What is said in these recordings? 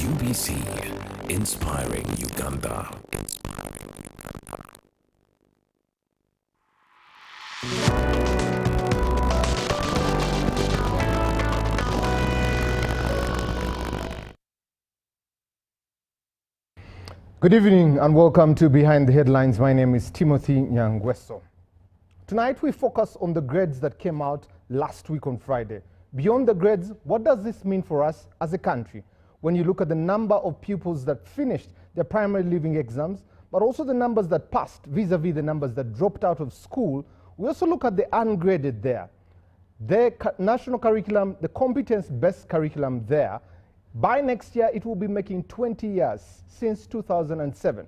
UBC, inspiring Uganda. Good evening and welcome to Behind the Headlines. My name is Timothy Nyangweso. Tonight we focus on the grades that came out last week on Friday. Beyond the grades, what does this mean for us as a country? When you look at the number of pupils that finished their primary leaving exams, but also the numbers that passed vis-a-vis the numbers that dropped out of school, we also look at the ungraded there. The national curriculum, the competence-based curriculum there, by next year, it will be making 20 years since 2007.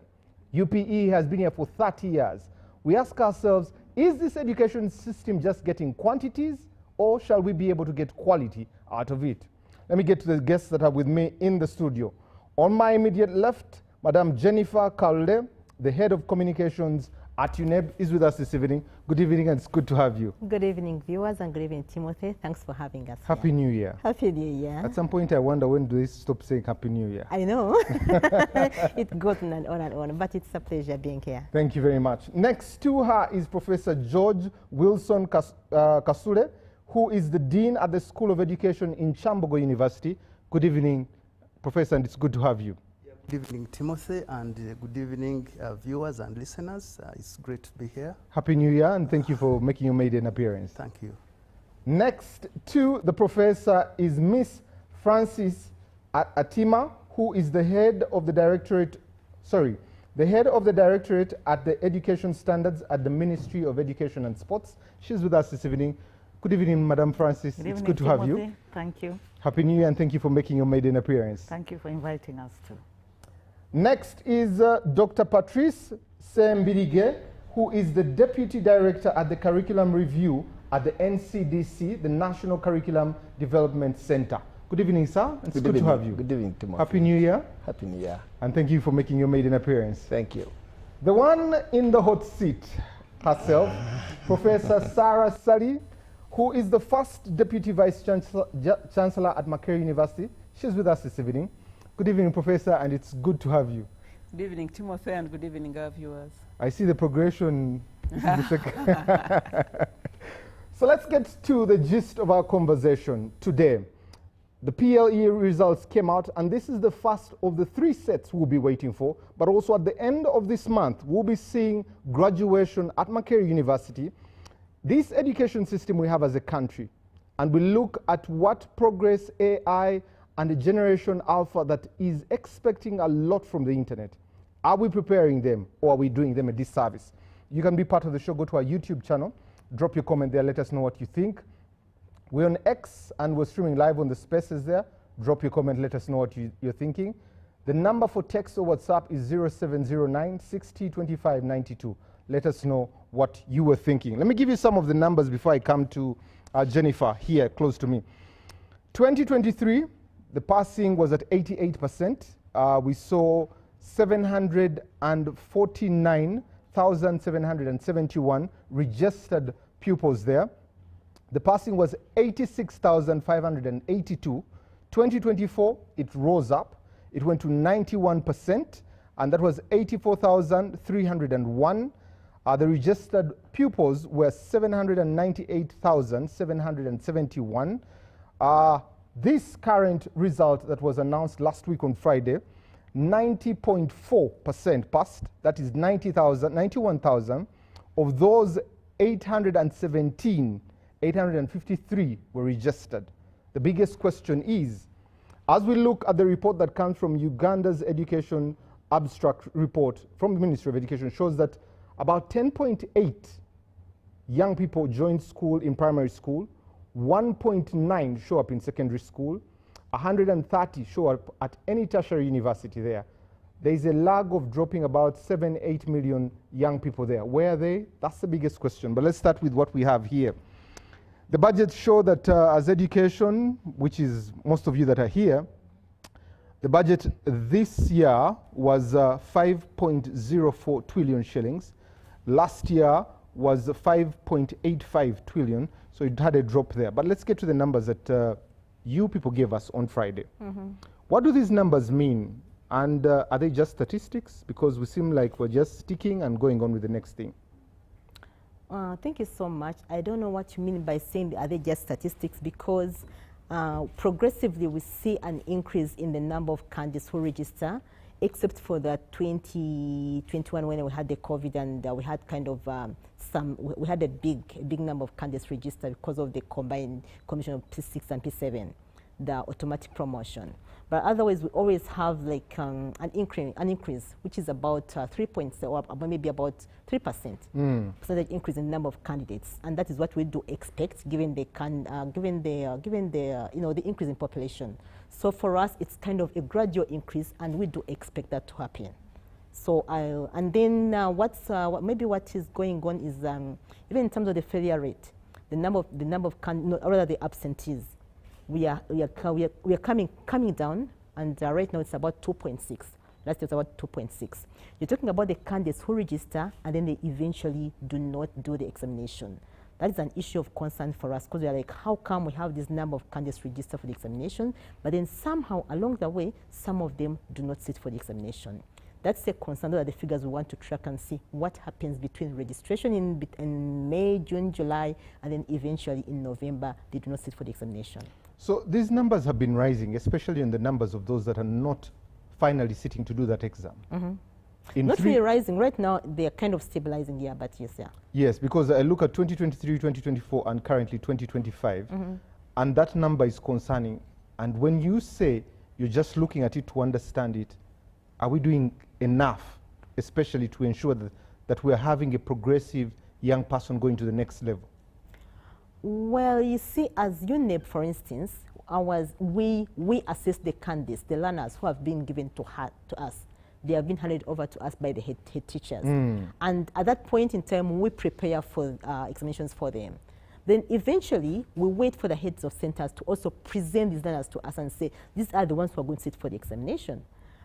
UPE has been here for 30 years. We ask ourselves, is this education system just getting quantities, or shall we be able to get quality out of it? Let me get to the guests that are with me in the studio. On my immediate left, Madam Jennifer Kaule, the head of communications at UNEB, is with us this evening. Good evening, and it's good to have you. Good evening, viewers, and good evening, Timothy. Thanks for having us. Happy New Year. Happy New Year. At some point, I wonder, when do they stop saying Happy New Year? I know. It goes on and on, but it's a pleasure being here. Thank you very much. Next to her is Professor George Wilson Kasule, who is the Dean at the School of Education in Chambogo University. Good evening, Professor, and it's good to have you. Good evening, Timothy, and good evening, viewers and listeners. It's great to be here. Happy New Year, and thank you for making your maiden appearance. Thank you. Next to the professor is Miss Francis Atima, who is the head of the directorate at the Education Standards at the Ministry of Education and Sports. She's with us this evening. Good evening, Madam Francis. Good it's evening, good to Timothy. have you. Thank you. Happy New Year, and thank you for making your maiden appearance. Thank you for inviting us too. Next is Dr. Patrice Sembirige, who is the Deputy Director at the Curriculum Review at the NCDC, the National Curriculum Development Center. Good evening, sir. It's good to have you. Good evening, Timothy. Happy New Year. Happy New Year. And thank you for making your maiden appearance. Thank you. The one in the hot seat herself, Professor Sarah Sali, who is the first Deputy Vice Chancellor at Makerere University. She's with us this evening. Good evening, Professor, and it's good to have you. Good evening, Timothy, and good evening, our viewers. I see the progression. So let's get to the gist of our conversation today. The PLE results came out, and this is the first of the 3 sets we'll be waiting for. But also at the end of this month, we'll be seeing graduation at Makerere University. This education system we have as a country, and we look at what progress AI and the generation alpha that is expecting a lot from the internet. Are we preparing them, or are we doing them a disservice? You can be part of the show. Go to our YouTube channel, drop your comment there, let us know what you think. We're on X and we're streaming live on the spaces there. Drop your comment, let us know what you're thinking. The number for text or WhatsApp is 0709 60 25 92. Let us know what you were thinking. Let me give you some of the numbers before I come to Jennifer here close to me. 2023, the passing was at 88%. We saw 749,771 registered pupils there. The passing was 86,582. 2024, it rose up. It went to 91%, and that was 84,301. The registered pupils were 798,771. This current result that was announced last week on Friday, 90.4% passed. That is 91,000. Of those, 853 were registered. The biggest question is, as we look at the report that comes from Uganda's education abstract report from the Ministry of Education, shows that about 10.8 young people joined school in primary school, 1.9 show up in secondary school, 130 show up at any tertiary university there. There is a lag of dropping about 7-8 million young people there. Where are they? That's the biggest question. But let's start with what we have here. The budgets show that as education, which is most of you that are here, the budget this year was 5.04 trillion shillings. Last year was 5.85 trillion, so it had a drop there. But let's get to the numbers that you people gave us on Friday. What do these numbers mean? And are they just statistics? Because we seem like we're just sticking and going on with the next thing. Thank you so much. I don't know what you mean by saying are they just statistics, because progressively we see an increase in the number of candidates who register, except for the 2021 when we had the COVID and we had kind of we had a big number of candidates registered because of the combined commission of P6 and P7, the automatic promotion. But otherwise, we always have like an increase, which is about 3 points, or maybe about 3% percentage increase in the number of candidates, and that is what we do expect, given the the increase in population. So for us, it's kind of a gradual increase, and we do expect that to happen. So and then what is going on is even in terms of the failure rate, the number of rather the absentees. We are coming down, and right now it's about 2.6. Last year it's about 2.6. You're talking about the candidates who register and then they eventually do not do the examination. That is an issue of concern for us, because we are like, how come we have this number of candidates register for the examination, but then somehow along the way, some of them do not sit for the examination. That's a concern. Those are the figures we want to track and see what happens between registration in May, June, July, and then eventually in November, they do not sit for the examination. So these numbers have been rising, especially in the numbers of those that are not finally sitting to do that exam. Not really rising. Right now, they are kind of stabilizing, yeah, but yes, yeah. Yes, because I look at 2023, 2024, and currently 2025, and that number is concerning. And when you say you're just looking at it to understand it, are we doing enough, especially to ensure that we're having a progressive young person going to the next level? Well, you see, as UNEP, for instance, we assess the candidates, the learners who have been given to us. They have been handed over to us by the head teachers. And at that point in time, we prepare for examinations for them. Then eventually, we wait for the heads of centers to also present these learners to us and say, these are the ones who are going to sit for the examination.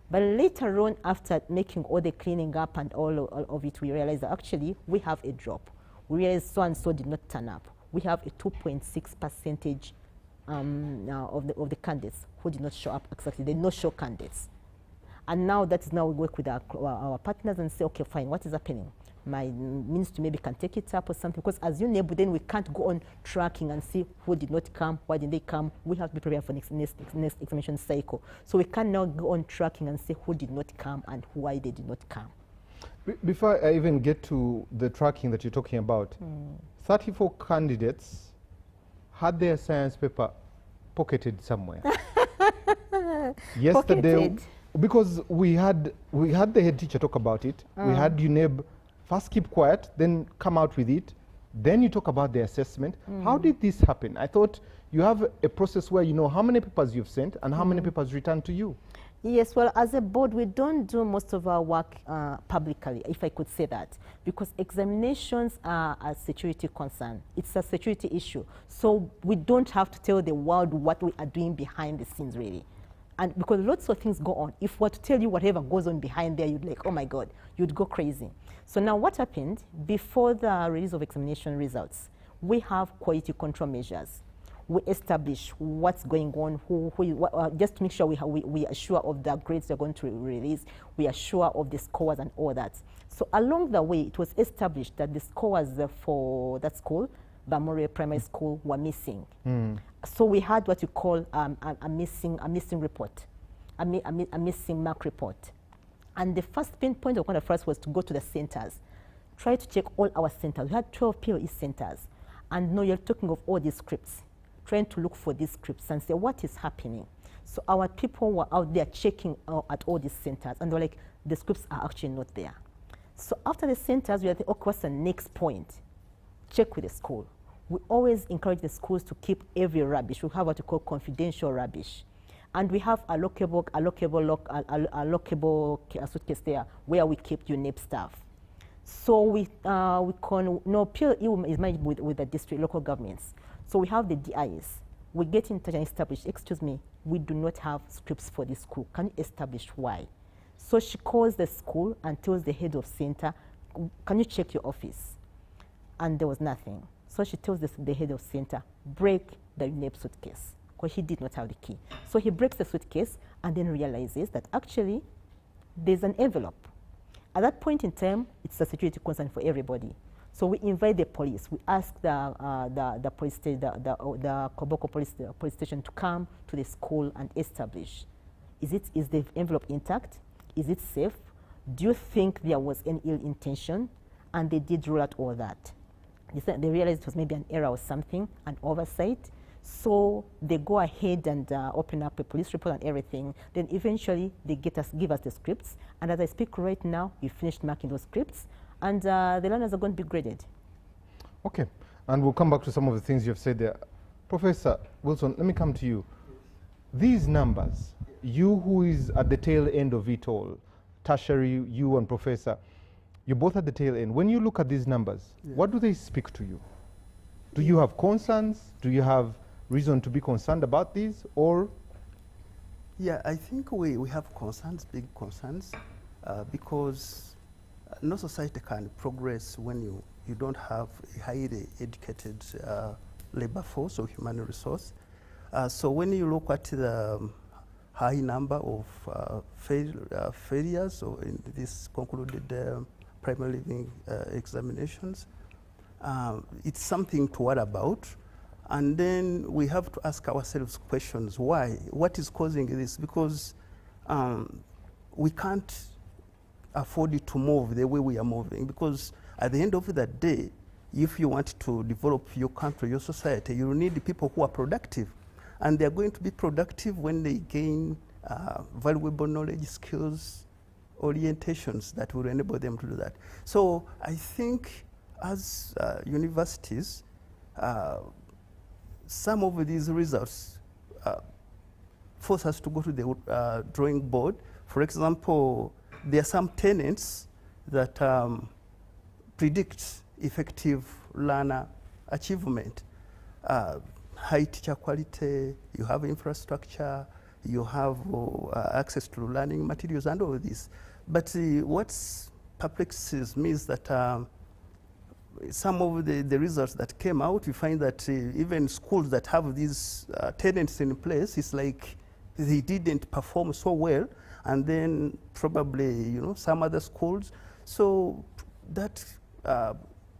But later on, after making all the cleaning up and all of it, we realize that actually we have a drop. We realize so-and-so did not turn up. We have a 2.6% of the candidates who did not show up exactly. They no-show candidates. And now that is now we work with our partners and say, okay, fine, what is happening? My ministry maybe can take it up or something, because as UNEB, then we can't go on tracking and see who did not come, why did they come. We have to be prepared for next examination cycle. So we can now go on tracking and see who did not come and why they did not come. Before I even get to the tracking that you're talking about, 34 candidates had their science paper pocketed somewhere. Yesterday, Pocketed. because we had the head teacher talk about it. We had UNEB first keep quiet, then come out with it. Then you talk about the assessment. How did this happen? I thought you have a process where you know how many papers you've sent and how many papers returned to you. Yes, well, as a board, we don't do most of our work publicly, if I could say that, because examinations are a security concern. It's a security issue. So we don't have to tell the world what we are doing behind the scenes, really. And because lots of things go on. If we were to tell you whatever goes on behind there, you'd like, oh my God, you'd go crazy. So now what happened, before the release of examination results, we have quality control measures. We establish what's going on, just to make sure we are sure of the grades they're going to release, we are sure of the scores and all that. So along the way, it was established that the scores for that school, Bamore Primary School, were missing. So we had what you call a missing report, a missing mark report. And the first pinpoint of contact for us was to go to the centers, try to check all our centers. We had 12 POE centers, and now you're talking of all these scripts, trying to look for these scripts and say, what is happening? So our people were out there checking at all these centers, and they're like, the scripts are actually not there. So after the centers, we had the, okay, what's the next point? Check with the school. We always encourage the schools to keep every rubbish. We have what we call confidential rubbish. And we have a lockable suitcase there where we keep UNEP staff. So we PLE is managed with the district, local governments. So we have the DIs. We get in touch and establish, excuse me, we do not have scripts for this school. Can you establish why? So she calls the school and tells the head of center, can you check your office? And there was nothing. So she tells the head of center, break the UNEP suitcase, because he did not have the key. So he breaks the suitcase and then realizes that actually there's an envelope. At that point in time, it's a security concern for everybody. So we invite the police. We ask the police the Koboko police station to come to the school and establish, is the envelope intact? Is it safe? Do you think there was any ill intention? And they did rule out all that. They realized it was maybe an error or something, an oversight. So they go ahead and open up a police report and everything. Then eventually they give us the scripts. And as I speak right now, we finished marking those scripts. And the learners are going to be graded. Okay. And we'll come back to some of the things you've said there. Professor Wilson, let me come to you. These numbers, you who is at the tail end of it all, tertiary, you and Professor, you're both at the tail end. When you look at these numbers, what do they speak to you? Do you have concerns? Do you have reason to be concerned about these, or? Yeah, I think we have concerns, big concerns, because no society can progress when you don't have a highly educated labor force or human resource. So when you look at the high number of failures or in this concluded primary living examinations, it's something to worry about. And then we have to ask ourselves questions. Why? What is causing this? Because we can't afford to move the way we are moving. Because at the end of the day, if you want to develop your country, your society, you need people who are productive. And they are going to be productive when they gain valuable knowledge, skills, orientations that will enable them to do that. So I think as universities, some of these results force us to go to the drawing board. For example, there are some tenets that predict effective learner achievement. High teacher quality, you have infrastructure, you have access to learning materials and all of this. But what perplexes me is that some of the results that came out, we find that even schools that have these tenets in place, it's like they didn't perform so well, and then probably some other schools. So that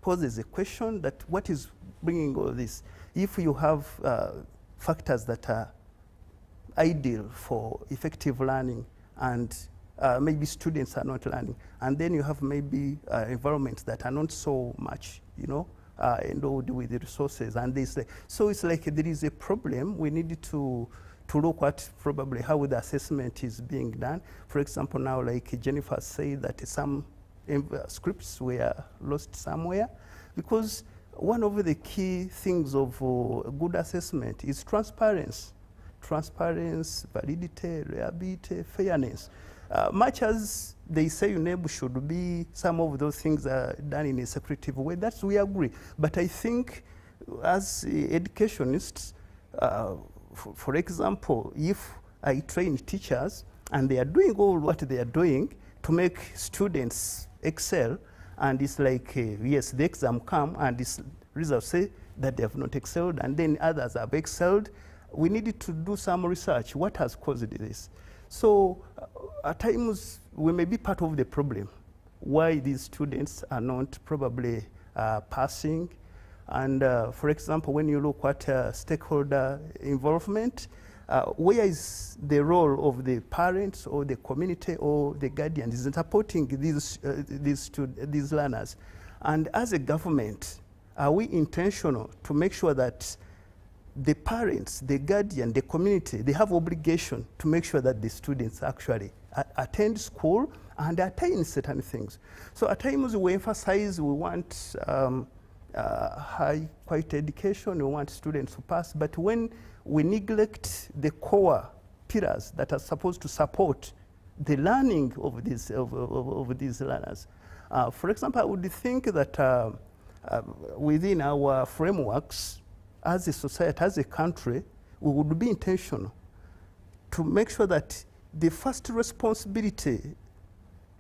poses a question that what is bringing all this? If you have factors that are ideal for effective learning and maybe students are not learning, and then you have maybe environments that are not so much, endowed with the resources, and they say, so it's like there is a problem. We need to look at probably how the assessment is being done. For example, now like Jennifer said that some scripts were lost somewhere, because one of the key things of good assessment is transparency. Transparency, validity, reliability, fairness. Much as they say UNEB should be, some of those things are done in a secretive way, that's we agree. But I think as educationists, for example, if I train teachers and they are doing all what they are doing to make students excel, and it's like, yes, the exam come and this results say that they have not excelled, and then others have excelled, we needed to do some research. What has caused this? So at times, we may be part of the problem, why these students are not probably passing. And for example, when you look at stakeholder involvement, where is the role of the parents or the community or the guardians in supporting these learners? And as a government, are we intentional to make sure that the parents, the guardian, the community, they have obligation to make sure that the students actually attend school and attain certain things? So at times we emphasize we want high quality education, we want students to pass, but when we neglect the core pillars that are supposed to support the learning of these learners. For example, I would think that within our frameworks, as a society, as a country, we would be intentional to make sure that the first responsibility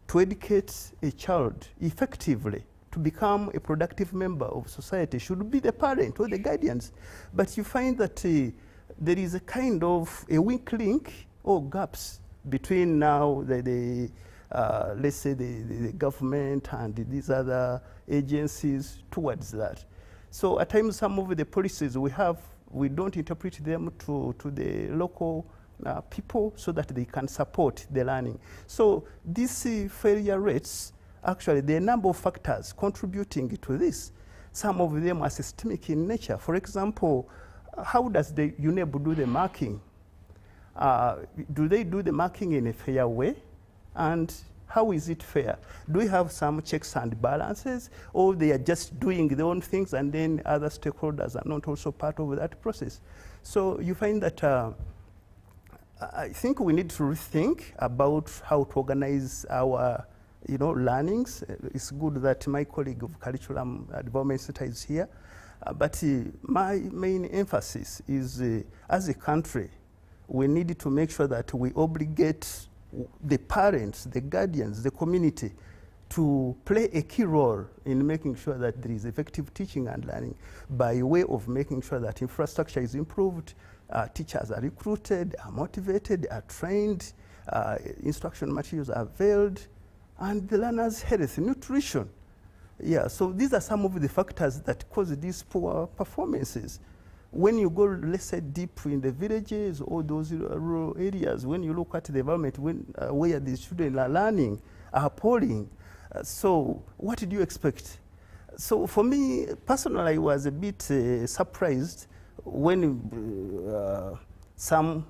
to educate a child effectively to become a productive member of society should be the parent or the guardians. But you find that there is a kind of a weak link or gaps between now let's say the government and these other agencies towards that. So at times some of the policies we don't interpret them to the local people so that they can support the learning. So these failure rates, actually there are a number of factors contributing to this. Some of them are systemic in nature. For example, how does the UNEB do the marking? Do they do the marking in a fair way? And how is it fair? Do we have some checks and balances, or they are just doing their own things and then other stakeholders are not also part of that process? So you find that I think we need to rethink about how to organize our learnings. It's good that my colleague of Curriculum Development Center is here. But my main emphasis is as a country, we need to make sure that we obligate the parents, the guardians, the community to play a key role in making sure that there is effective teaching and learning by way of making sure that infrastructure is improved, teachers are recruited, are motivated, are trained, instruction materials are availed, and the learners' health, nutrition. Yeah, so these are some of the factors that cause these poor performances. When you go, let's say, deep in the villages or those rural areas, when you look at the environment where the children are learning, are appalling. So what did you expect? So for me, personally, I was a bit surprised when some,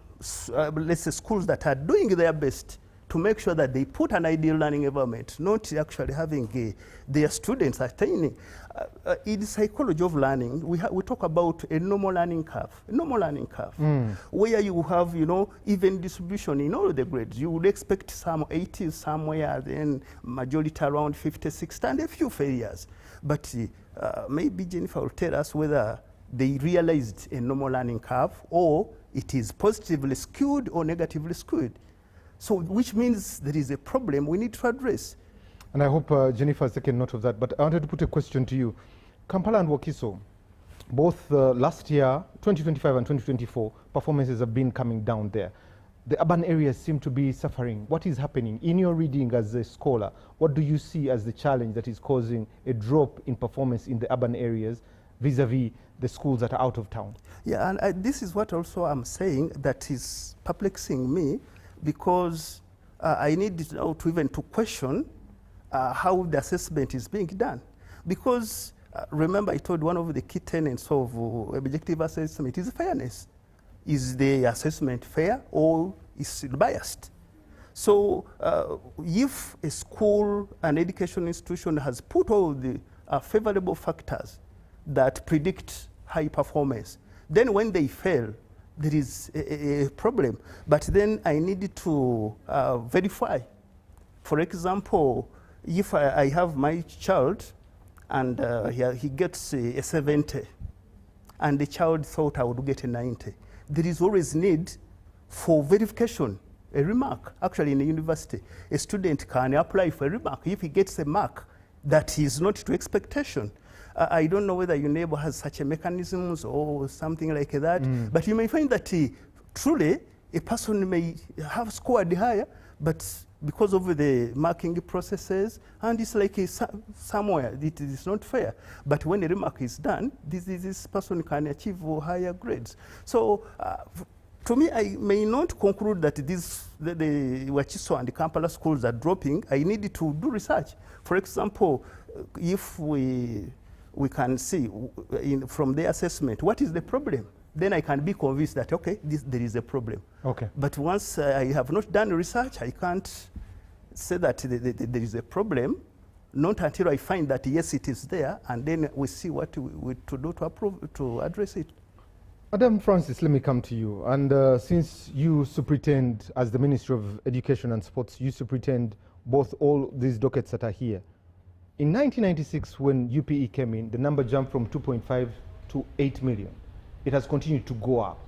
let's say, schools that are doing their best to make sure that they put an ideal learning environment, not actually having their students attaining. In psychology of learning, we talk about a normal learning curve, where you have, even distribution in all the grades. You would expect some 80s somewhere, then majority around 50, 60, and a few failures. But maybe Jennifer will tell us whether they realized a normal learning curve or it is positively skewed or negatively skewed. So, which means there is a problem we need to address. And I hope Jennifer has taken note of that. But I wanted to put a question to you. Kampala and Wakiso, both last year, 2025 and 2024, performances have been coming down there. The urban areas seem to be suffering. What is happening? In your reading as a scholar, what do you see as the challenge that is causing a drop in performance in the urban areas vis-a-vis the schools that are out of town? Yeah, and this is what also I'm saying that is perplexing me, because I need to even to question how the assessment is being done. Because remember, I told one of the key tenets of objective assessment is fairness. Is the assessment fair or is it biased? So if a school, an education institution has put all the favorable factors that predict high performance, then when they fail, there is a problem. But then I need to verify. For example, if I have my child and he gets a 70 and the child thought I would get a 90, there is always need for verification, a remark. Actually, in a university, a student can apply for a remark if he gets a mark that is not to expectation. I don't know whether UNEB has such a mechanisms or something like that, but you may find that truly a person may have scored higher, but because of the marking processes, and it's like somewhere it is not fair. But when a remark is done, this person can achieve higher grades. So to me, I may not conclude that the Wakiso and the Kampala schools are dropping. I need to do research. For example, if we can see from the assessment, what is the problem? Then I can be convinced that, okay, there is a problem. Okay. But once I have not done research, I can't say that there is a problem, not until I find that, yes, it is there, and then we see what to do to address it. Madam Francis, let me come to you. And since you superintend, as the Ministry of Education and Sports, you superintend both all these dockets that are here. In 1996, when UPE came in, the number jumped from 2.5 to 8 million. It has continued to go up.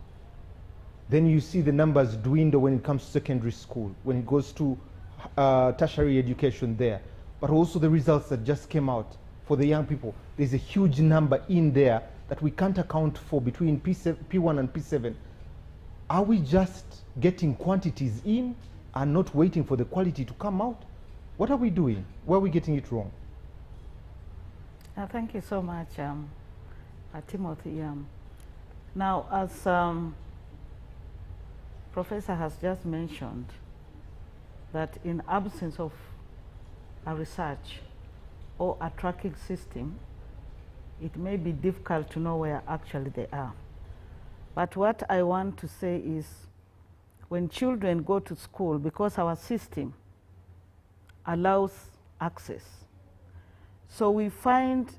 Then you see the numbers dwindle when it comes to secondary school, when it goes to tertiary education there. But also the results that just came out for the young people. There's a huge number in there that we can't account for between P1 and P7. Are we just getting quantities in and not waiting for the quality to come out? What are we doing? Where are we getting it wrong? Thank you so much, Timothy. Now, as Professor has just mentioned, that in absence of a research or a tracking system, it may be difficult to know where actually they are. But what I want to say is, when children go to school, because our system allows access, so we find,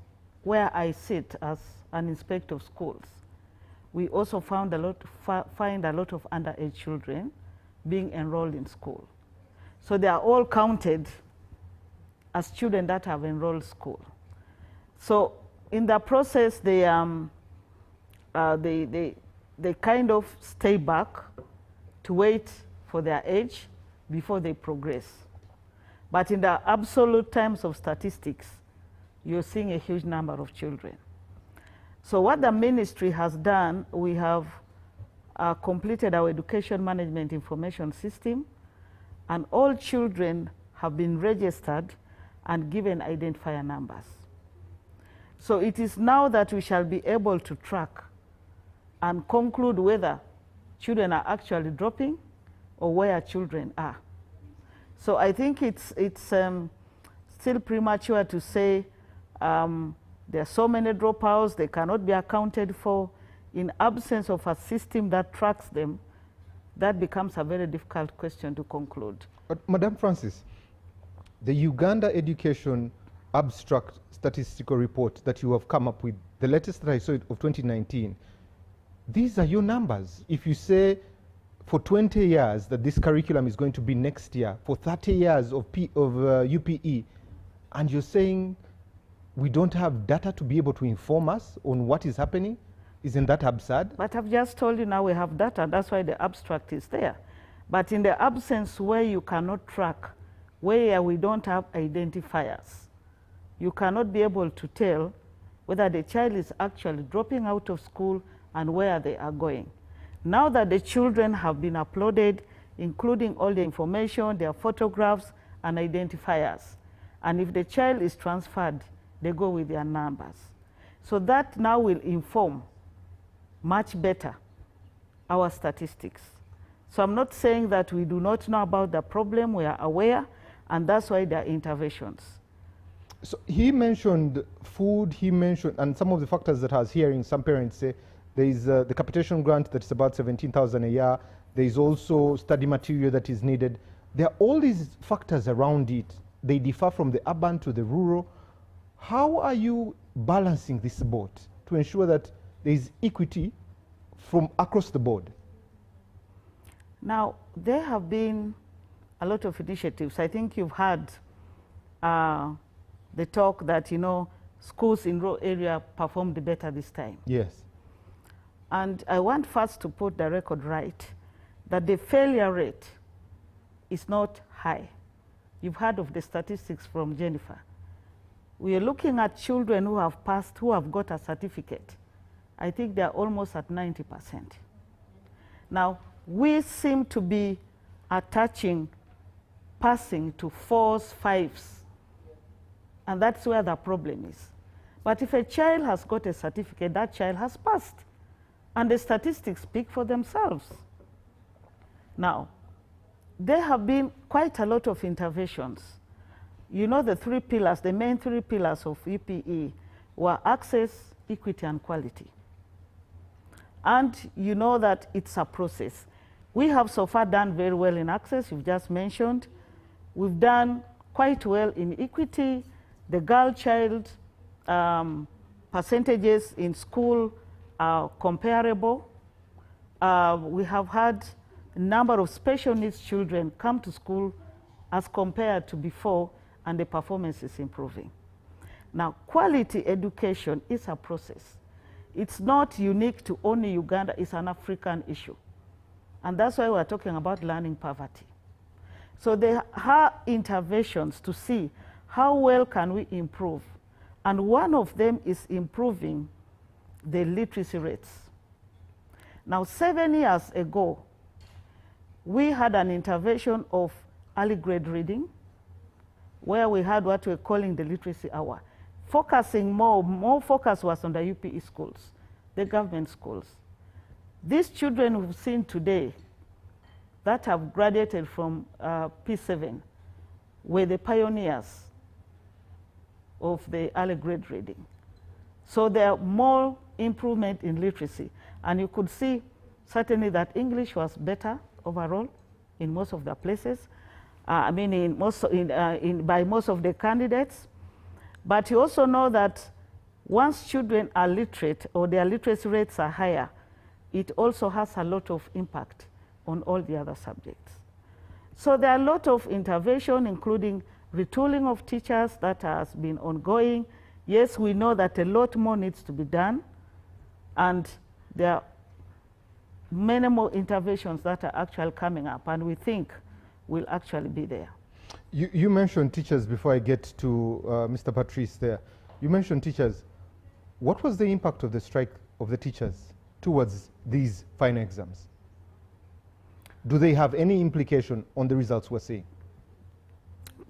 where I sit as an inspector of schools, we also find a lot of underage children being enrolled in school. So they are all counted as children that have enrolled school. So in the process, they kind of stay back to wait for their age before they progress. But in the absolute terms of statistics, you're seeing a huge number of children. So what the ministry has done, we have completed our education management information system, and all children have been registered and given identifier numbers. So it is now that we shall be able to track and conclude whether children are actually dropping or where children are. So I think it's still premature to say there are so many dropouts, they cannot be accounted for. In absence of a system that tracks them, that becomes a very difficult question to conclude. But Madam Francis, the Uganda Education Abstract Statistical Report that you have come up with, the latest that I saw of 2019, these are your numbers. If you say for 20 years that this curriculum is going to be next year, for 30 years of UPE, and you're saying we don't have data to be able to inform us on what is happening, isn't that absurd? But I've just told you now we have data, that's why the abstract is there. But in the absence where you cannot track, where we don't have identifiers, you cannot be able to tell whether the child is actually dropping out of school and where they are going. Now that the children have been uploaded, including all the information, their photographs and identifiers, and if the child is transferred, they go with their numbers. So that now will inform much better our statistics. So I'm not saying that we do not know about the problem, we are aware, and that's why there are interventions. So he mentioned food, he mentioned, and some of the factors that I was hearing some parents say, there is the capitation grant that is about 17,000 a year. There is also study material that is needed. There are all these factors around it. They differ from the urban to the rural. How are you balancing this board to ensure that there is equity from across the board? Now, there have been a lot of initiatives. I think you've heard the talk that, you know, schools in rural area performed better this time. Yes. And I want first to put the record right, that the failure rate is not high. You've heard of the statistics from Jennifer. We are looking at children who have passed, who have got a certificate. I think they're almost at 90%. Now, we seem to be attaching passing to 4s, 5s, and that's where the problem is. But if a child has got a certificate, that child has passed, and the statistics speak for themselves. Now, there have been quite a lot of interventions. You know, the 3 pillars, the main 3 pillars of UPE were access, equity, and quality. And you know that it's a process. We have so far done very well in access, you've just mentioned. We've done quite well in equity. The girl child percentages in school are comparable. We have had a number of special needs children come to school as compared to before, and the performance is improving. Now, quality education is a process. It's not unique to only Uganda, it's an African issue. And that's why we're talking about learning poverty. So there are interventions to see how well can we improve. And one of them is improving the literacy rates. Now, 7 years ago, we had an intervention of early grade reading, where we had what we're calling the literacy hour. Focusing more focus was on the UPE schools, the government schools. These children we've seen today that have graduated from P7 were the pioneers of the early grade reading. So there are more improvement in literacy. And you could see certainly that English was better overall in most of the places. I mean, by most of the candidates. But you also know that once children are literate or their literacy rates are higher, it also has a lot of impact on all the other subjects. So there are a lot of intervention, including retooling of teachers that has been ongoing. Yes, we know that a lot more needs to be done, and there are many more interventions that are actually coming up, and we think will actually be there. You mentioned teachers before I get to Mr. Patrice there. You mentioned teachers. What was the impact of the strike of the teachers towards these final exams? Do they have any implication on the results we're seeing?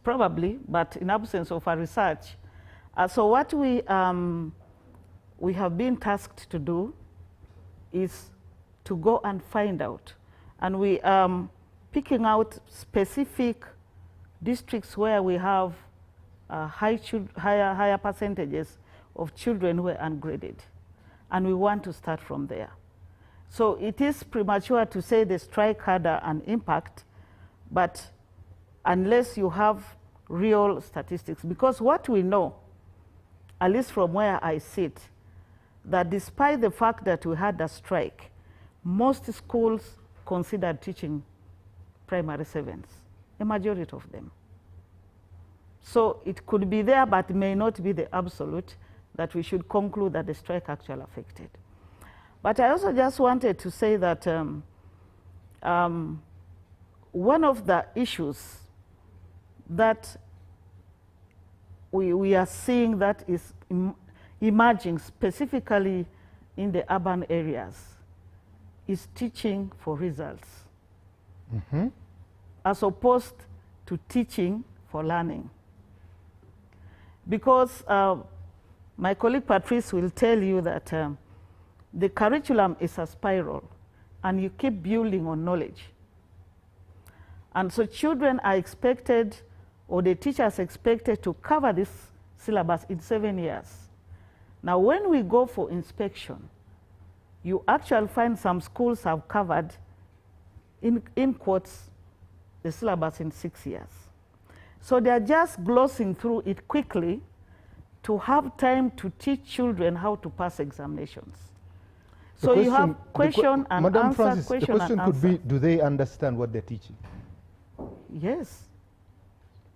Probably, but in absence of our research. So what we have been tasked to do is to go and find out. And we are picking out specific districts where we have higher percentages of children who are ungraded. And we want to start from there. So it is premature to say the strike had an impact, but unless you have real statistics, because what we know, at least from where I sit, that despite the fact that we had a strike, most schools considered teaching primary sevens, a majority of them. So it could be there, but may not be the absolute that we should conclude that the strike actually affected. But I also just wanted to say that one of the issues that we are seeing that is emerging specifically in the urban areas is teaching for results, as opposed to teaching for learning. Because my colleague Patrice will tell you that the curriculum is a spiral, and you keep building on knowledge. And so children are expected, or the teachers expected, to cover this syllabus in 7 years. Now, when we go for inspection, you actually find some schools have covered, in quotes, the syllabus in 6 years. So they're just glossing through it quickly to have time to teach children how to pass examinations. So you have question and Madam answer, Francis, question the question and could be, do they understand what they're teaching? Yes.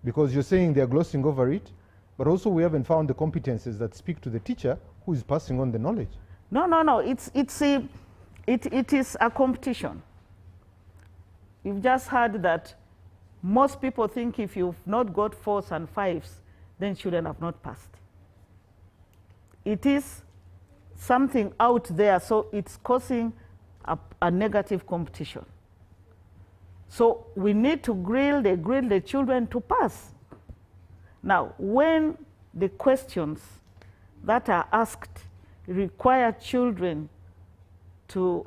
Because you're saying they're glossing over it, but also we haven't found the competences that speak to the teacher who is passing on the knowledge. No. It is a competition. You've just heard that most people think if you've not got 4s and 5s, then children have not passed. It is something out there, so it's causing a negative competition. So we need to grill the children to pass. Now, when the questions that are asked require children to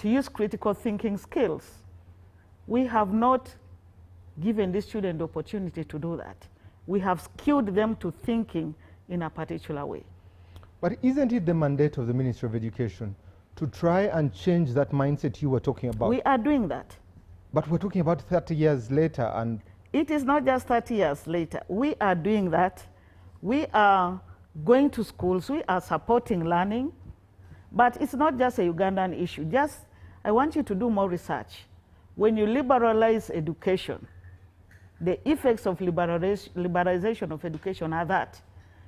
use critical thinking skills, we have not given these children the opportunity to do that. We have skewed them to thinking in a particular way. But isn't it the mandate of the Ministry of Education to try and change that mindset you were talking about? We are doing that. But we're talking about 30 years later, and it is not just 30 years later. We are doing that. We are going to schools. We are supporting learning. But it's not just a Ugandan issue. I want you to do more research. When you liberalize education, the effects of liberalization of education are that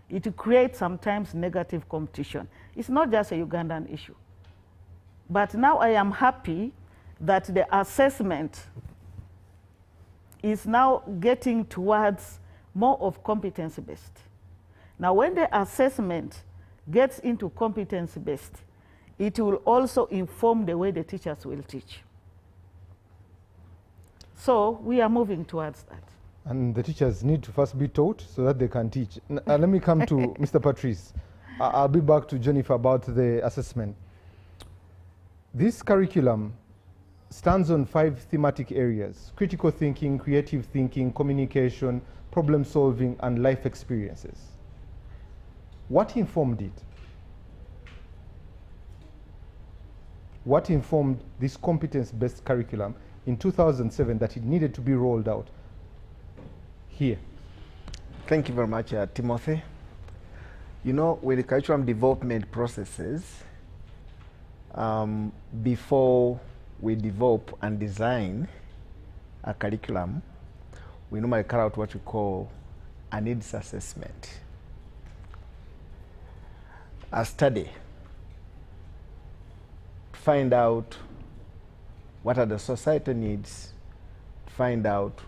it creates sometimes negative competition. It's not just a Ugandan issue. But now I am happy that the assessment is now getting towards more of competency-based. Now, when the assessment gets into competency-based, it will also inform the way the teachers will teach. So we are moving towards that. And the teachers need to first be taught so that they can teach. Let me come to Mr. Patrice. I'll be back to Jennifer about the assessment. This curriculum stands on 5 thematic areas: critical thinking, creative thinking, communication, problem solving, and life experiences. What informed it? What informed this competence-based curriculum in 2007 that it needed to be rolled out here? Thank you very much, Timothy. You know, with the curriculum development processes, before we develop and design a curriculum, we normally carry out what we call a needs assessment. A study to find out what are the societal needs, to find out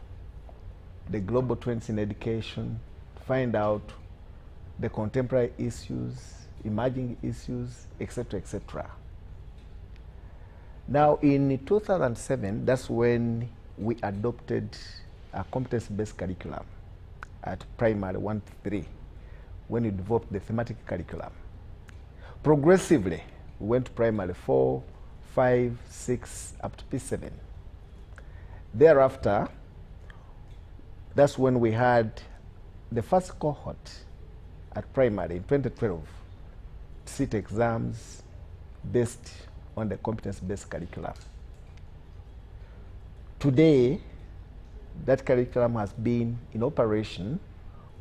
the global trends in education, to find out the contemporary issues, emerging issues, etc., etc. Now, in 2007, that's when we adopted a competence-based curriculum at primary 1 to 3, when we developed the thematic curriculum. Progressively, we went to primary 4, 5, 6, up to P7. Thereafter, that's when we had the first cohort at primary in 2012, sit exams based on the competence-based curriculum. Today, that curriculum has been in operation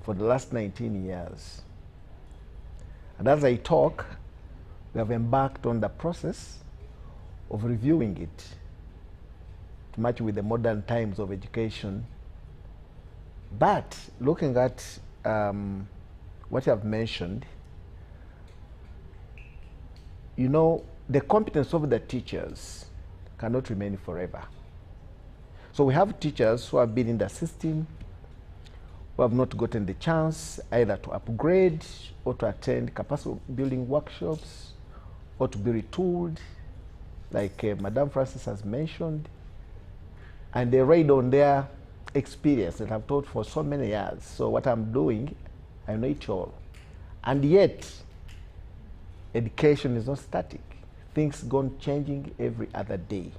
for the last 19 years. And as I talk, we have embarked on the process of reviewing it to match with the modern times of education. But looking at what you have mentioned, you know, the competence of the teachers cannot remain forever. So we have teachers who have been in the system, who have not gotten the chance either to upgrade or to attend capacity building workshops or to be retooled, like Madam Francis has mentioned, and they ride on their experience that I've taught for so many years. So what I'm doing, I know it all. And yet, education is not static. Things go on changing every other day.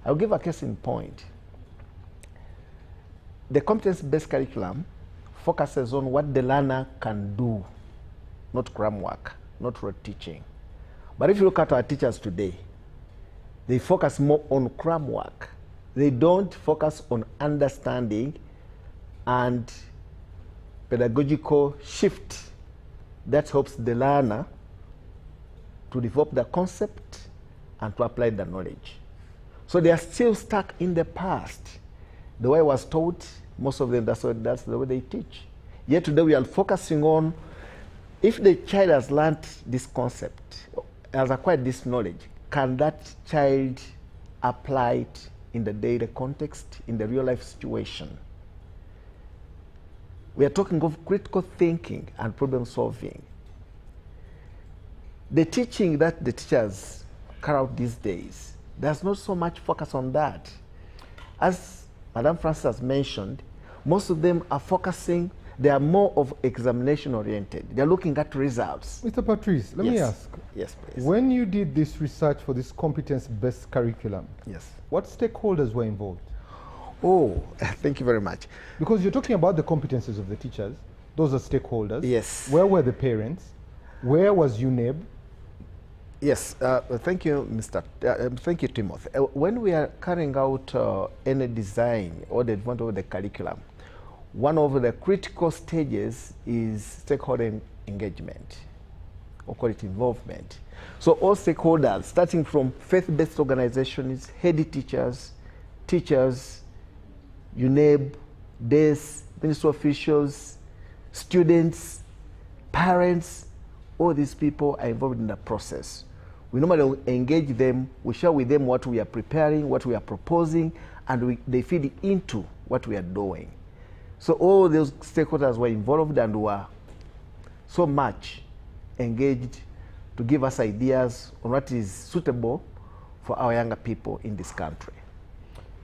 I'll give a case in point. The competence-based curriculum focuses on what the learner can do, not cram work, not rote teaching. But if you look at our teachers today, they focus more on cram work. They don't focus on understanding and pedagogical shift that helps the learner to develop the concept and to apply the knowledge. So they are still stuck in the past. The way I was taught, most of them, that's the way they teach. Yet today we are focusing on, if the child has learned this concept, has acquired this knowledge, can that child apply it in the daily context, in the real life situation? We are talking of critical thinking and problem solving. The teaching that the teachers carry out these days, there's not so much focus on that. As Madam Francis has mentioned, most of them are focusing, they are more of examination oriented. They're looking at results. Mr. Patrice, let me ask. Yes, please. When you did this research for this competence-based curriculum, Yes. what stakeholders were involved? Oh, thank you very much. Because you're talking about the competences of the teachers. Those are stakeholders. Yes. Where were the parents? Where was UNEB? Yes, thank you, thank you, Timothy. When we are carrying out any design or the development of the curriculum, one of the critical stages is stakeholder engagement, or call it involvement. So all stakeholders, starting from faith-based organizations, head teachers, UNEB, DES, ministry officials, students, parents, all these people are involved in the process. We normally engage them, we share with them what we are preparing, what we are proposing, and they feed into what we are doing. So all those stakeholders were involved and were so much engaged to give us ideas on what is suitable for our younger people in this country.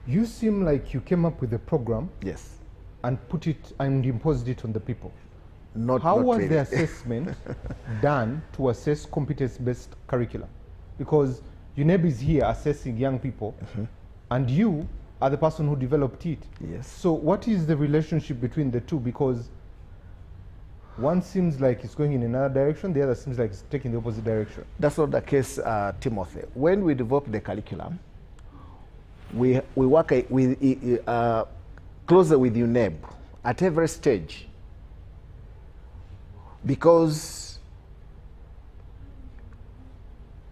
You seem like you came up with a program Yes. and put it and imposed it on the people. How Not was really. the assessment done to assess competence-based curriculum? Because UNEB is here assessing young people, and you are the person who developed it. Yes. So what is the relationship between the two? Because one seems like it's going in another direction, the other seems like it's taking the opposite direction. That's not the case, Timothy. When we develop the curriculum, we work closer with UNEB at every stage, because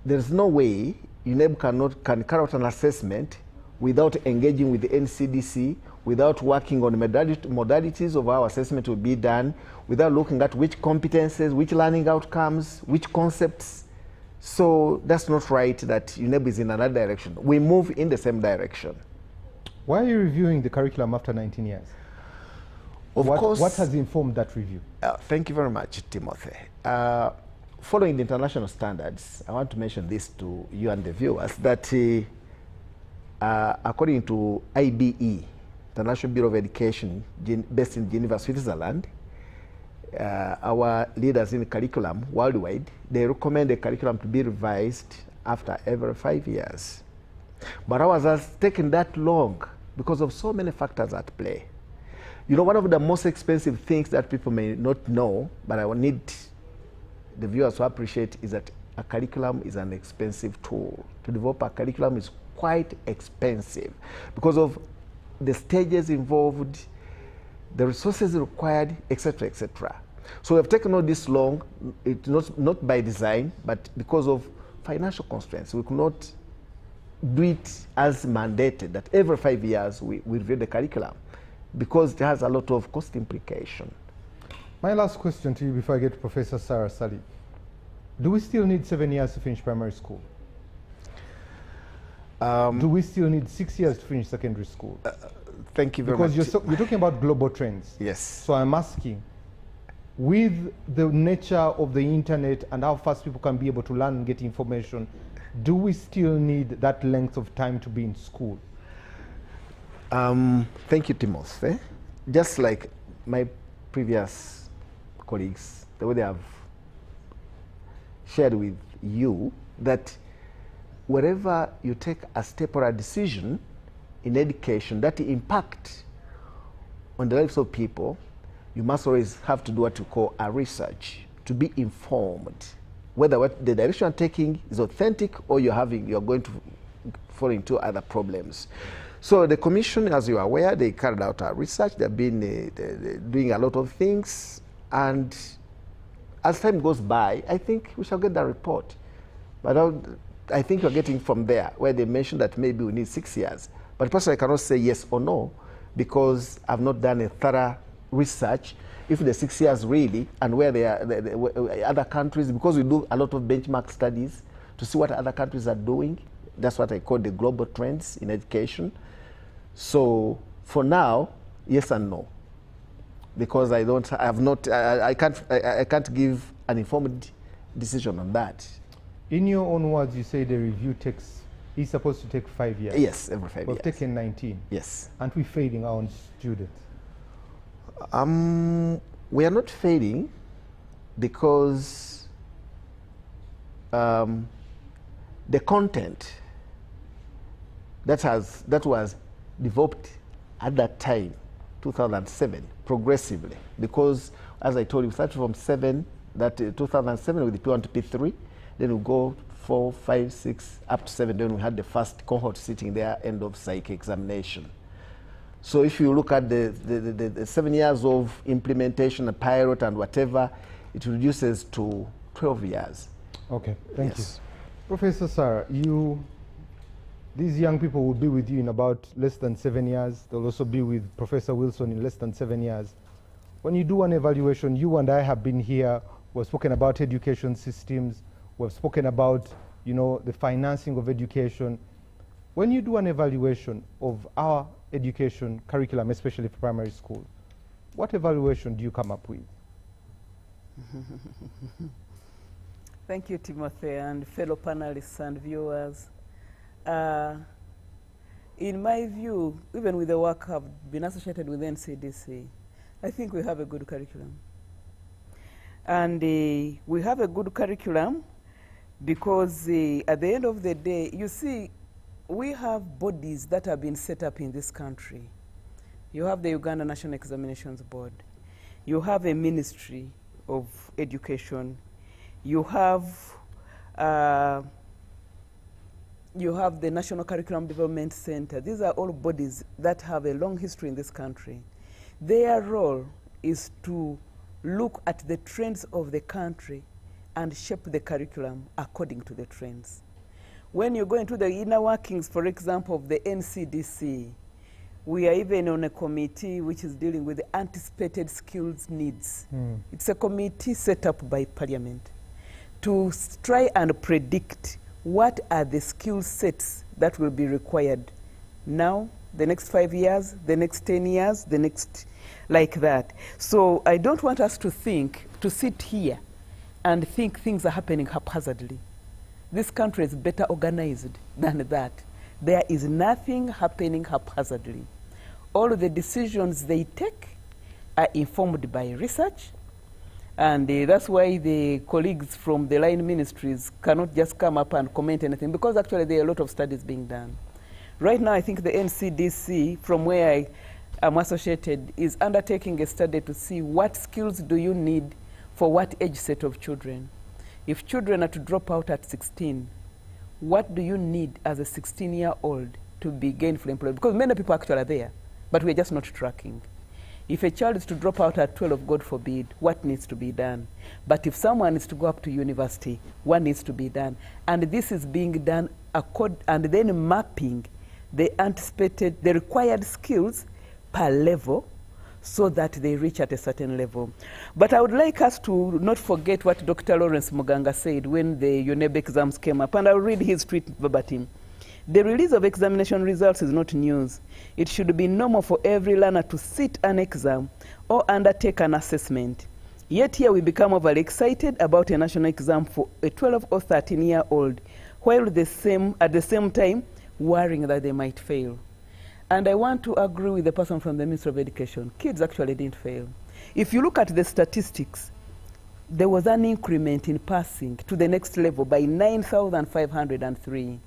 there's no way UNEB can carry out an assessment without engaging with the NCDC, without working on the modalities of our assessment will be done, without looking at which competences, which learning outcomes, which concepts. So that's not right that UNEB is in another direction. We move in the same direction. Why are you reviewing the curriculum after 19 years? Of course. What has informed that review? Thank you very much, Timothy. Following the international standards, I want to mention this to you and the viewers, that according to IBE, the National Bureau of Education, based in Geneva, Switzerland, our leaders in the curriculum worldwide, they recommend the curriculum to be revised after every 5 years. But ours has taken that long because of so many factors at play. You know, one of the most expensive things that people may not know, but I will need the viewers to appreciate, is that a curriculum is an expensive tool. To develop a curriculum is quite expensive because of the stages involved, the resources required, etc., etc. So we've taken all this long, not by design, but because of financial constraints. We could not do it as mandated, that every 5 years we review the curriculum, because it has a lot of cost implication. My last question to you before I get to Professor Sarah Sali. Do we still need 7 years to finish primary school? Do we still need 6 years to finish secondary school? Thank you very much. Because you're talking about global trends. Yes. So I'm asking, with the nature of the internet and how fast people can be able to learn and get information, do we still need that length of time to be in school? Thank you, Timothy. Just like my previous colleagues, the way they have shared with you, that wherever you take a step or a decision in education that impact on the lives of people, you must always have to do what you call a research to be informed whether what the direction you're taking is authentic or you're going to fall into other problems. So the Commission, as you are aware, they carried out our research. They've been doing a lot of things, and as time goes by, I think we shall get that report. But I think you're getting from there, where they mentioned that maybe we need 6 years. But personally, I cannot say yes or no, because I've not done a thorough research if the 6 years really, and where they are, other countries, because we do a lot of benchmark studies to see what other countries are doing. That's what I call the global trends in education. So for now, yes and no, because I can't give an informed decision on that. In your own words, you say the review is supposed to take 5 years. Yes, every 5 years. We've taken 19. Yes. Aren't we failing our own students? We are not failing because the content that was developed at that time, 2007, progressively, because as I told you, we started from 2007 with the P1 to P3, then we go 4, 5, 6, up to 7, then we had the first cohort sitting there, end of psych examination. So if you look at the 7 years of implementation, a pilot and whatever, it reduces to 12 years. Okay, thank Yes. you. Professor Sarah, these young people will be with you in about less than 7 years. They'll also be with Professor Wilson in less than 7 years. When you do an evaluation, you and I have been here, we've spoken about education systems, we've spoken about, the financing of education. When you do an evaluation of our education curriculum, especially for primary school, what evaluation do you come up with? Thank you, Timothy, and fellow panelists and viewers. In my view, even with the work I've been associated with NCDC, I think we have a good curriculum. And we have a good curriculum because at the end of the day, you see, we have bodies that have been set up in this country. You have the Uganda National Examinations Board. You have a Ministry of Education. You have the National Curriculum Development Center. These are all bodies that have a long history in this country. Their role is to look at the trends of the country and shape the curriculum according to the trends. When you go into the inner workings, for example, of the NCDC, we are even on a committee which is dealing with the anticipated skills needs. It's a committee set up by Parliament to try and predict what are the skill sets that will be required now, the next 5 years, the next 10 years, the next, like that. So I don't want us to sit here and think things are happening haphazardly. This country is better organized than that. There is nothing happening haphazardly. All of the decisions they take are informed by research, and that's why the colleagues from the line ministries cannot just come up and comment anything, because actually there are a lot of studies being done. Right now, I think the NCDC, from where I am associated, is undertaking a study to see what skills do you need for what age set of children. If children are to drop out at 16, what do you need as a 16-year-old to be gainfully employed? Because many people actually are there, but we're just not tracking. If a child is to drop out at 12, God forbid, what needs to be done? But if someone is to go up to university, what needs to be done? And this is being done and then mapping the anticipated, the required skills per level so that they reach at a certain level. But I would like us to not forget what Dr. Lawrence Muganga said when the UNEB exams came up, and I'll read his tweet verbatim. The release of examination results is not news. It should be normal for every learner to sit an exam or undertake an assessment. Yet here we become overly excited about a national exam for a 12 or 13-year-old, while at the same time worrying that they might fail. And I want to agree with the person from the Ministry of Education. Kids actually didn't fail. If you look at the statistics, there was an increment in passing to the next level by 9,503.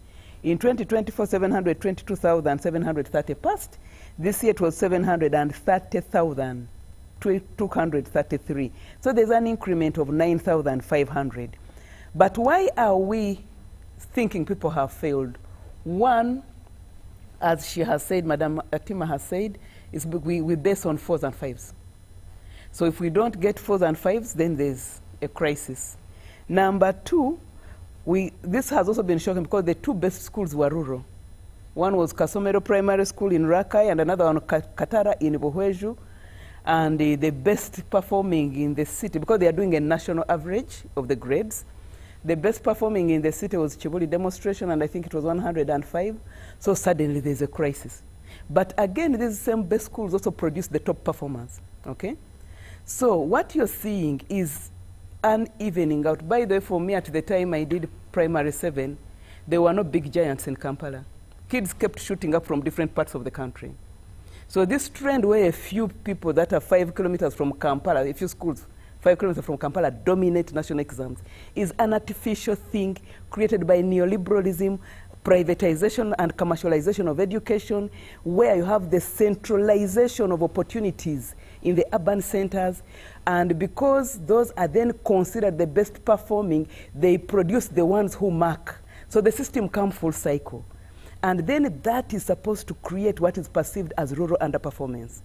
In 2024, 722,730 passed. This year it was 730,233. So there's an increment of 9,500. But why are we thinking people have failed? One, as she has said, Madam Atima has said, is we base on 4s and 5s. So if we don't get 4s and 5s, then there's a crisis. Number two, this has also been shocking because the two best schools were rural. One was Kasomero Primary School in Rakai and another one, Katara in Buhweju. And the best performing in the city, because they are doing a national average of the grades, the best performing in the city was Chibuli Demonstration, and I think it was 105. So suddenly there's a crisis. But again, these same best schools also produce the top performers, okay? So what you're seeing is an evening out. By the way, for me at the time I did primary 7, there were no big giants in Kampala. Kids kept shooting up from different parts of the country. So this trend where a few people that are 5 kilometers from Kampala, a few schools 5 kilometers from Kampala dominate national exams is an artificial thing created by neoliberalism, privatization and commercialization of education, where you have the centralization of opportunities in the urban centers, and because those are then considered the best performing, they produce the ones who mark. So the system comes full cycle. And then that is supposed to create what is perceived as rural underperformance.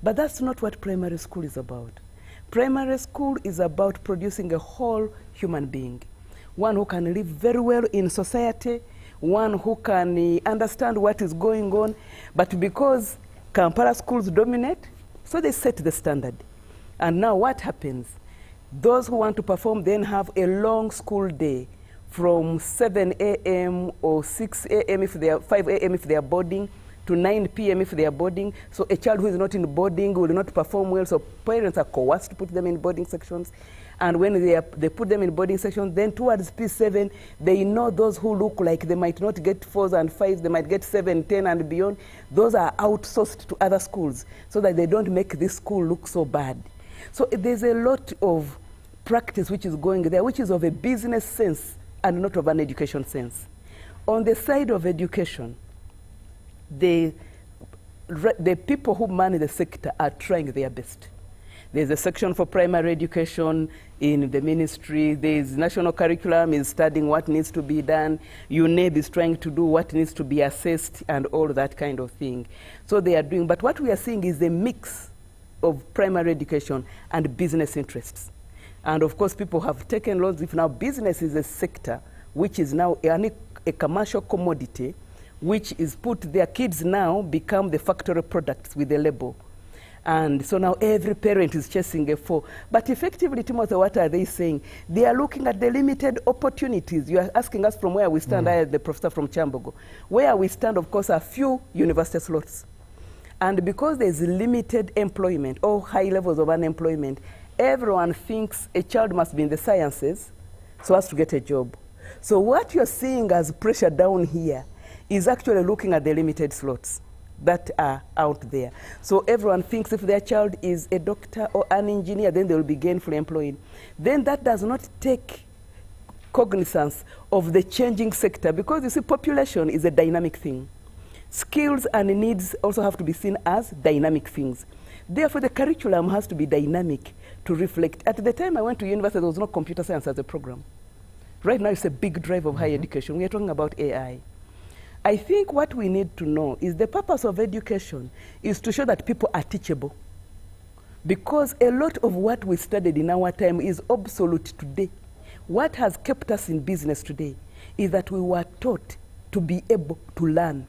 But that's not what primary school is about. Primary school is about producing a whole human being, one who can live very well in society, one who can understand what is going on. But because Kampala schools dominate, so they set the standard. And now what happens? Those who want to perform then have a long school day from 7 a.m. or 6 a.m. if they are 5 a.m. if they are boarding, to 9 p.m. if they are boarding. So a child who is not in boarding will not perform well, so parents are coerced to put them in boarding sections. And when they put them in boarding sections, then towards P7, they know those who look like they might not get 4s and 5s, they might get 7, 10 and beyond. Those are outsourced to other schools so that they don't make this school look so bad. So there's a lot of practice which is going there, which is of a business sense and not of an education sense. On the side of education, the people who manage the sector are trying their best. There's a section for primary education in the ministry. There's national curriculum is studying what needs to be done. UNEB is trying to do what needs to be assessed and all that kind of thing. So they are doing, but what we are seeing is a mix of primary education and business interests. And of course, people have taken loans. If now business is a sector which is now a commercial commodity, which is put, their kids now become the factory products with a label. And so now every parent is chasing a 4. But effectively, Timothy, what are they saying? They are looking at the limited opportunities. You are asking us from where we stand. I, the professor from Chambogo. Where we stand, of course, are few university slots. And because there's limited employment or high levels of unemployment, everyone thinks a child must be in the sciences so as to get a job. So what you're seeing as pressure down here is actually looking at the limited slots that are out there. So everyone thinks if their child is a doctor or an engineer, then they will be gainfully employed. Then that does not take cognizance of the changing sector, because you see, population is a dynamic thing. Skills and needs also have to be seen as dynamic things. Therefore, the curriculum has to be dynamic to reflect. At the time I went to university, there was no computer science as a program. Right now, it's a big drive of higher education. We are talking about AI. I think what we need to know is the purpose of education is to show that people are teachable. Because a lot of what we studied in our time is obsolete today. What has kept us in business today is that we were taught to be able to learn.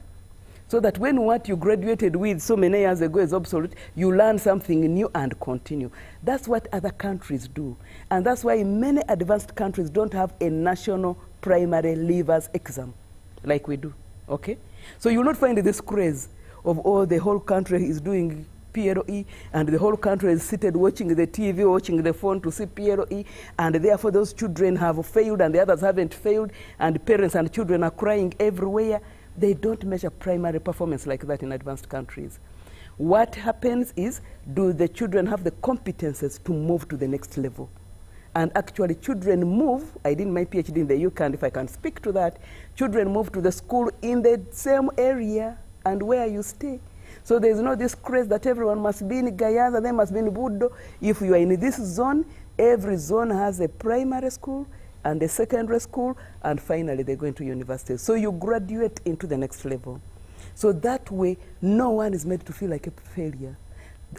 So that when what you graduated with so many years ago is obsolete, you learn something new and continue. That's what other countries do. And that's why many advanced countries don't have a national primary leavers exam like we do. Okay? So you will not find this craze of, oh, the whole country is doing PLE, and the whole country is seated watching the TV, watching the phone to see PLE, and therefore those children have failed and the others haven't failed, and parents and children are crying everywhere. They don't measure primary performance like that in advanced countries. What happens is, do the children have the competences to move to the next level? And actually, children move. I did my PhD in the UK, and if I can speak to that, children move to the school in the same area and where you stay. So there's no this craze that everyone must be in Gayaza, they must be in Budo. If you are in this zone, every zone has a primary school and a secondary school, and finally they go into university. So you graduate into the next level. So that way, no one is made to feel like a failure.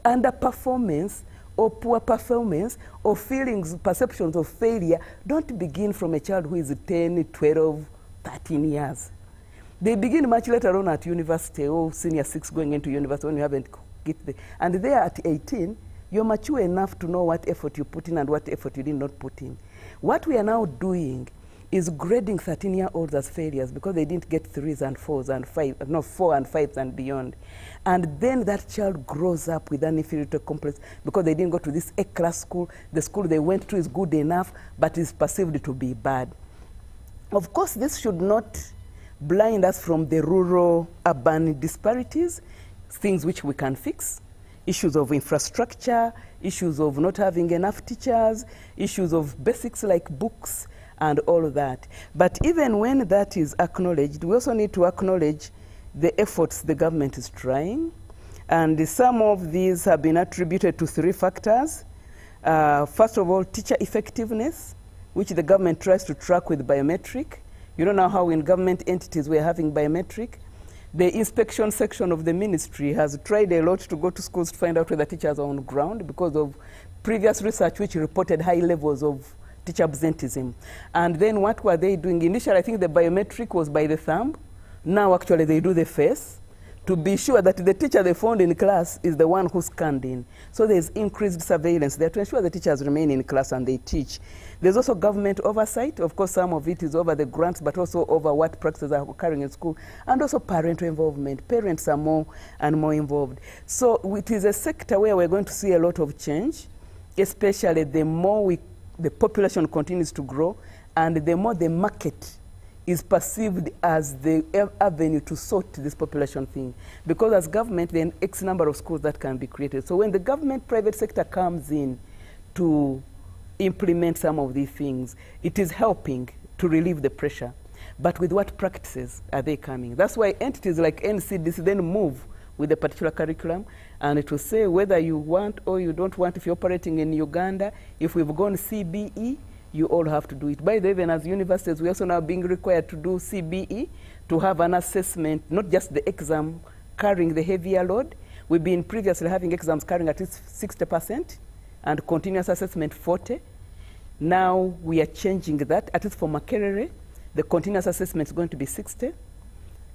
Underperformance or poor performance or feelings, perceptions of failure don't begin from a child who is 10, 12, 13 years. They begin much later on at university, or senior 6 going into university when you haven't get there. And there at 18, you're mature enough to know what effort you put in and what effort you did not put in. What we are now doing is grading 13-year-olds as failures because they didn't get 3s and 4s and 5s, no, 4 and 5s and beyond. And then that child grows up with an inferiority complex because they didn't go to this A-class school. The school they went to is good enough, but is perceived to be bad. Of course, this should not blind us from the rural-urban disparities, things which we can fix, issues of infrastructure, issues of not having enough teachers, issues of basics like books, and all of that. But even when that is acknowledged, we also need to acknowledge the efforts the government is trying. And some of these have been attributed to 3 factors. First of all, teacher effectiveness, which the government tries to track with biometric. You don't know how in government entities we're having biometric. The inspection section of the ministry has tried a lot to go to schools to find out whether teachers are on ground because of previous research which reported high levels of teacher absenteeism. And then what were they doing? Initially, I think the biometric was by the thumb. Now, actually, they do the face to be sure that the teacher they found in class is the one who scanned in. So there's increased surveillance there to ensure the teachers remain in class and they teach. There's also government oversight. Of course, some of it is over the grants, but also over what practices are occurring in school, and also parental involvement. Parents are more and more involved. So it is a sector where we're going to see a lot of change, especially the more we the population continues to grow, and the more the market is perceived as the avenue to sort this population thing. Because as government, there are X number of schools that can be created. So when the government private sector comes in to implement some of these things, it is helping to relieve the pressure. But with what practices are they coming? That's why entities like NCDC then move with a particular curriculum, and it will say whether you want or you don't want. If you're operating in Uganda, if we've gone CBE, you all have to do it. By the way, even as universities, we're also now being required to do CBE, to have an assessment, not just the exam carrying the heavier load. We've been previously having exams carrying at least 60% and continuous assessment 40%. Now we are changing that, at least for Makerere. The continuous assessment is going to be 60%,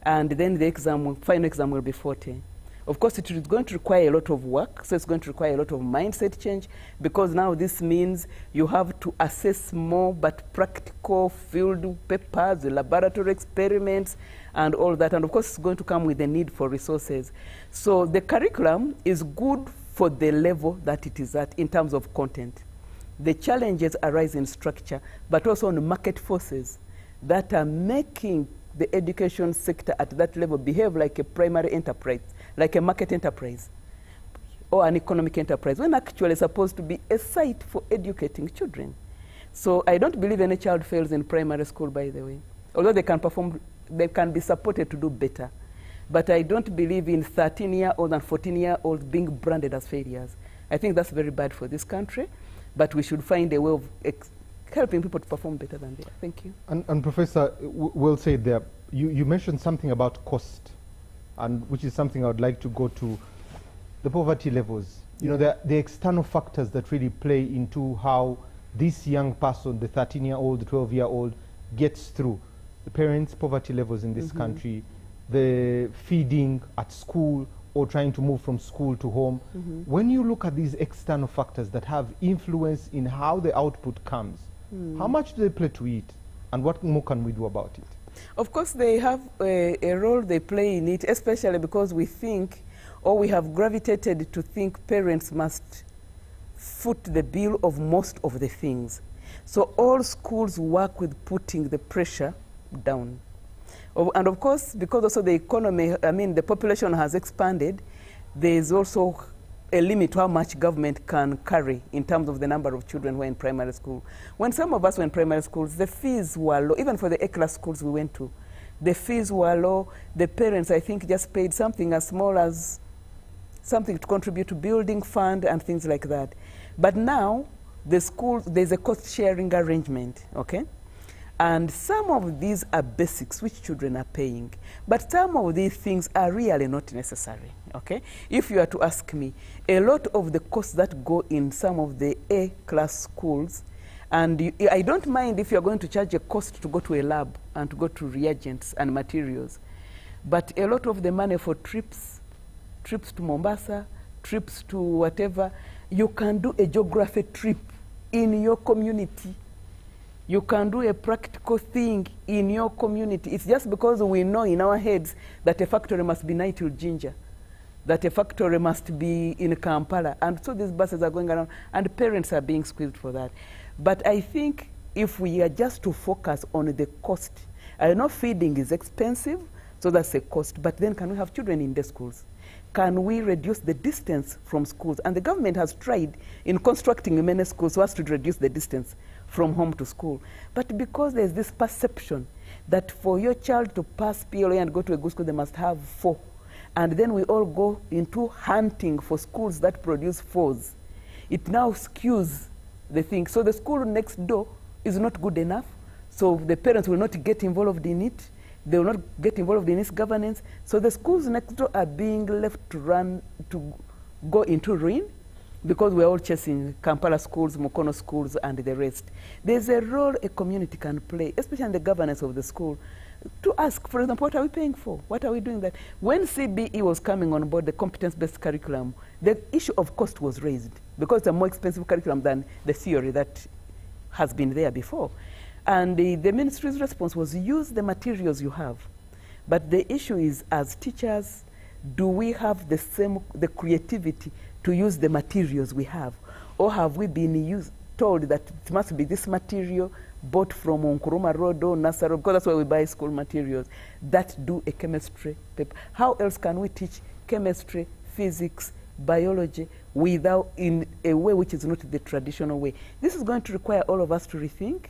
and then the exam, final exam will be 40%. Of course, it is going to require a lot of work, so it's going to require a lot of mindset change, because now this means you have to assess more, but practical field papers, laboratory experiments, and all that. And of course, it's going to come with the need for resources. So the curriculum is good for the level that it is at in terms of content. The challenges arise in structure, but also on market forces that are making the education sector at that level behave like a primary enterprise, like a market enterprise or an economic enterprise, when actually it's supposed to be a site for educating children. So I don't believe any child fails in primary school, by the way. Although they can perform, they can be supported to do better. But I don't believe in 13-year-old and 14-year-olds being branded as failures. I think that's very bad for this country, but we should find a way of helping people to perform better than they are. Thank you. And Professor, we'll say there, you mentioned something about cost, and which is something I would like to go to, the poverty levels. You know, the external factors that really play into how this young person, the 13-year-old, the 12-year-old, gets through. The parents' poverty levels in this country, the feeding at school, or trying to move from school to home. When you look at these external factors that have influence in how the output comes, how much do they play to it, and what more can we do about it? Of course, they have a role they play in it, especially because we think, or we have gravitated to think parents must foot the bill of most of the things. So all schools work with putting the pressure down. And of course, because also the economy, I mean, the population has expanded, there is also a limit to how much government can carry in terms of the number of children who are in primary school. When some of us were in primary schools, the fees were low. Even for the A-class schools we went to, the fees were low. The parents, I think, just paid something as small as something to contribute to building fund and things like that. But now, the schools, there's a cost-sharing arrangement, okay? And some of these are basics which children are paying. But some of these things are really not necessary, okay? If you are to ask me, a lot of the costs that go in some of the A-class schools, and I don't mind if you're going to charge a cost to go to a lab and to go to reagents and materials, but a lot of the money for trips to Mombasa, trips to whatever, you can do a geography trip in your community. You can do a practical thing in your community. It's just because we know in our heads that a factory must be Nile Ginger, that a factory must be in Kampala. And so these buses are going around, and parents are being squeezed for that. But I think if we are just to focus on the cost, I know feeding is expensive, so that's a cost, but then can we have children in the schools? Can we reduce the distance from schools? And the government has tried in constructing many schools so as to reduce the distance from home to school. But because there's this perception that for your child to pass PLA and go to a good school, they must have 4. And then we all go into hunting for schools that produce 4s. It now skews the thing. So the school next door is not good enough. So the parents will not get involved in it. They will not get involved in its governance. So the schools next door are being left to go into ruin, because we're all chasing Kampala schools, Mukono schools, and the rest. There's a role a community can play, especially in the governance of the school, to ask, for example, what are we paying for? What are we doing that? When CBE was coming on board, the competence-based curriculum, the issue of cost was raised, because it's a more expensive curriculum than the theory that has been there before. And the ministry's response was, use the materials you have. But the issue is, as teachers, do we have the creativity to use the materials we have? Or have we been told that it must be this material bought from Nkuruma Road or Nasaro, because that's where we buy school materials, that do a chemistry paper. How else can we teach chemistry, physics, biology without in a way which is not the traditional way? This is going to require all of us to rethink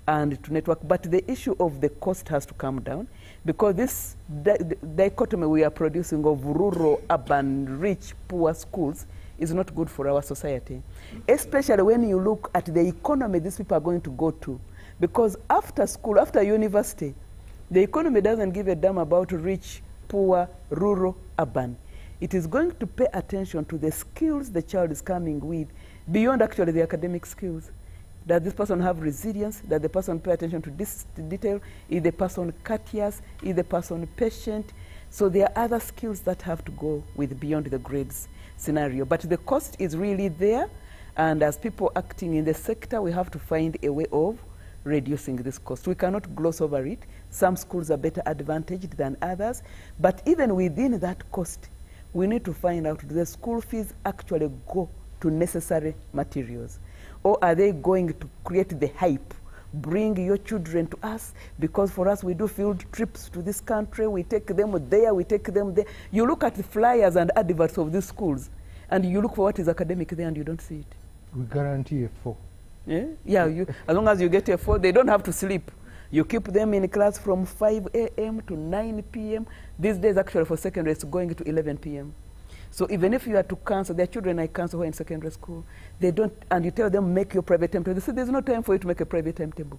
and to network, but the issue of the cost has to come down, because this dichotomy we are producing of rural, urban, rich, poor schools is not good for our society, especially when you look at the economy these people are going to go to. Because after school, after university, the economy doesn't give a damn about rich, poor, rural, urban. It is going to pay attention to the skills the child is coming with, beyond actually the academic skills. Does this person have resilience? Does the person pay attention to this detail? Is the person courteous? Is the person patient? So there are other skills that have to go with beyond the grades scenario. But the cost is really there, and as people acting in the sector, we have to find a way of reducing this cost. We cannot gloss over it. Some schools are better advantaged than others, but even within that cost, we need to find out, do the school fees actually go to necessary materials? Or are they going to create the hype? Bring your children to us, because for us, we do field trips to this country. We take them there, we take them there. You look at the flyers and adverts of these schools, and you look for what is academic there, and you don't see it. We guarantee a 4. Yeah, yeah. As long as you get a 4, they don't have to sleep. You keep them in class from 5 a.m. to 9 p.m. These days, actually, for secondary, it's going to 11 p.m. So even if you are to cancel, their children I cancel who are in secondary school, they don't, and you tell them, make your private timetable. They say, there's no time for you to make a private timetable,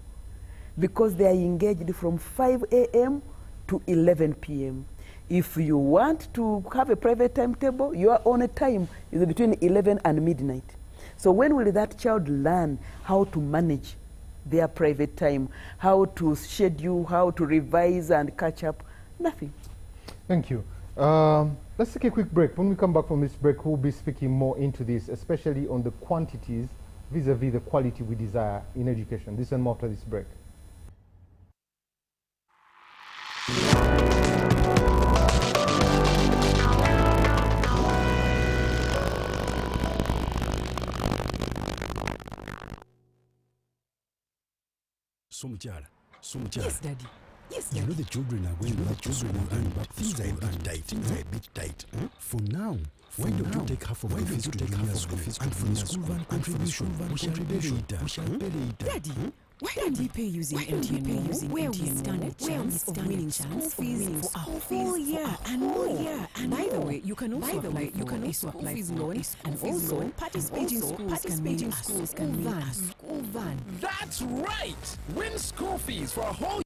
because they are engaged from 5 a.m. to 11 p.m. If you want to have a private timetable, your own time is between 11 and midnight. So when will that child learn how to manage their private time, how to schedule, how to revise and catch up? Nothing. Thank you. Let's take a quick break. When we come back from this break, we'll be speaking more into this, especially on the quantities vis-a-vis the quality we desire in education. This and more after this break. Yes, Daddy. Yes, you know the children are going back to school and things are a bit tight. Things are a bit tight. For now, why don't you take half of the fees to the school, and for the school van contribution, we shall pay later. Daddy, why don't we pay using MTN where we stand a chance of winning school fees for a whole year and more? By the way, you can also apply for loan, and also participating schools can win a school van. That's right! Win school fees for a whole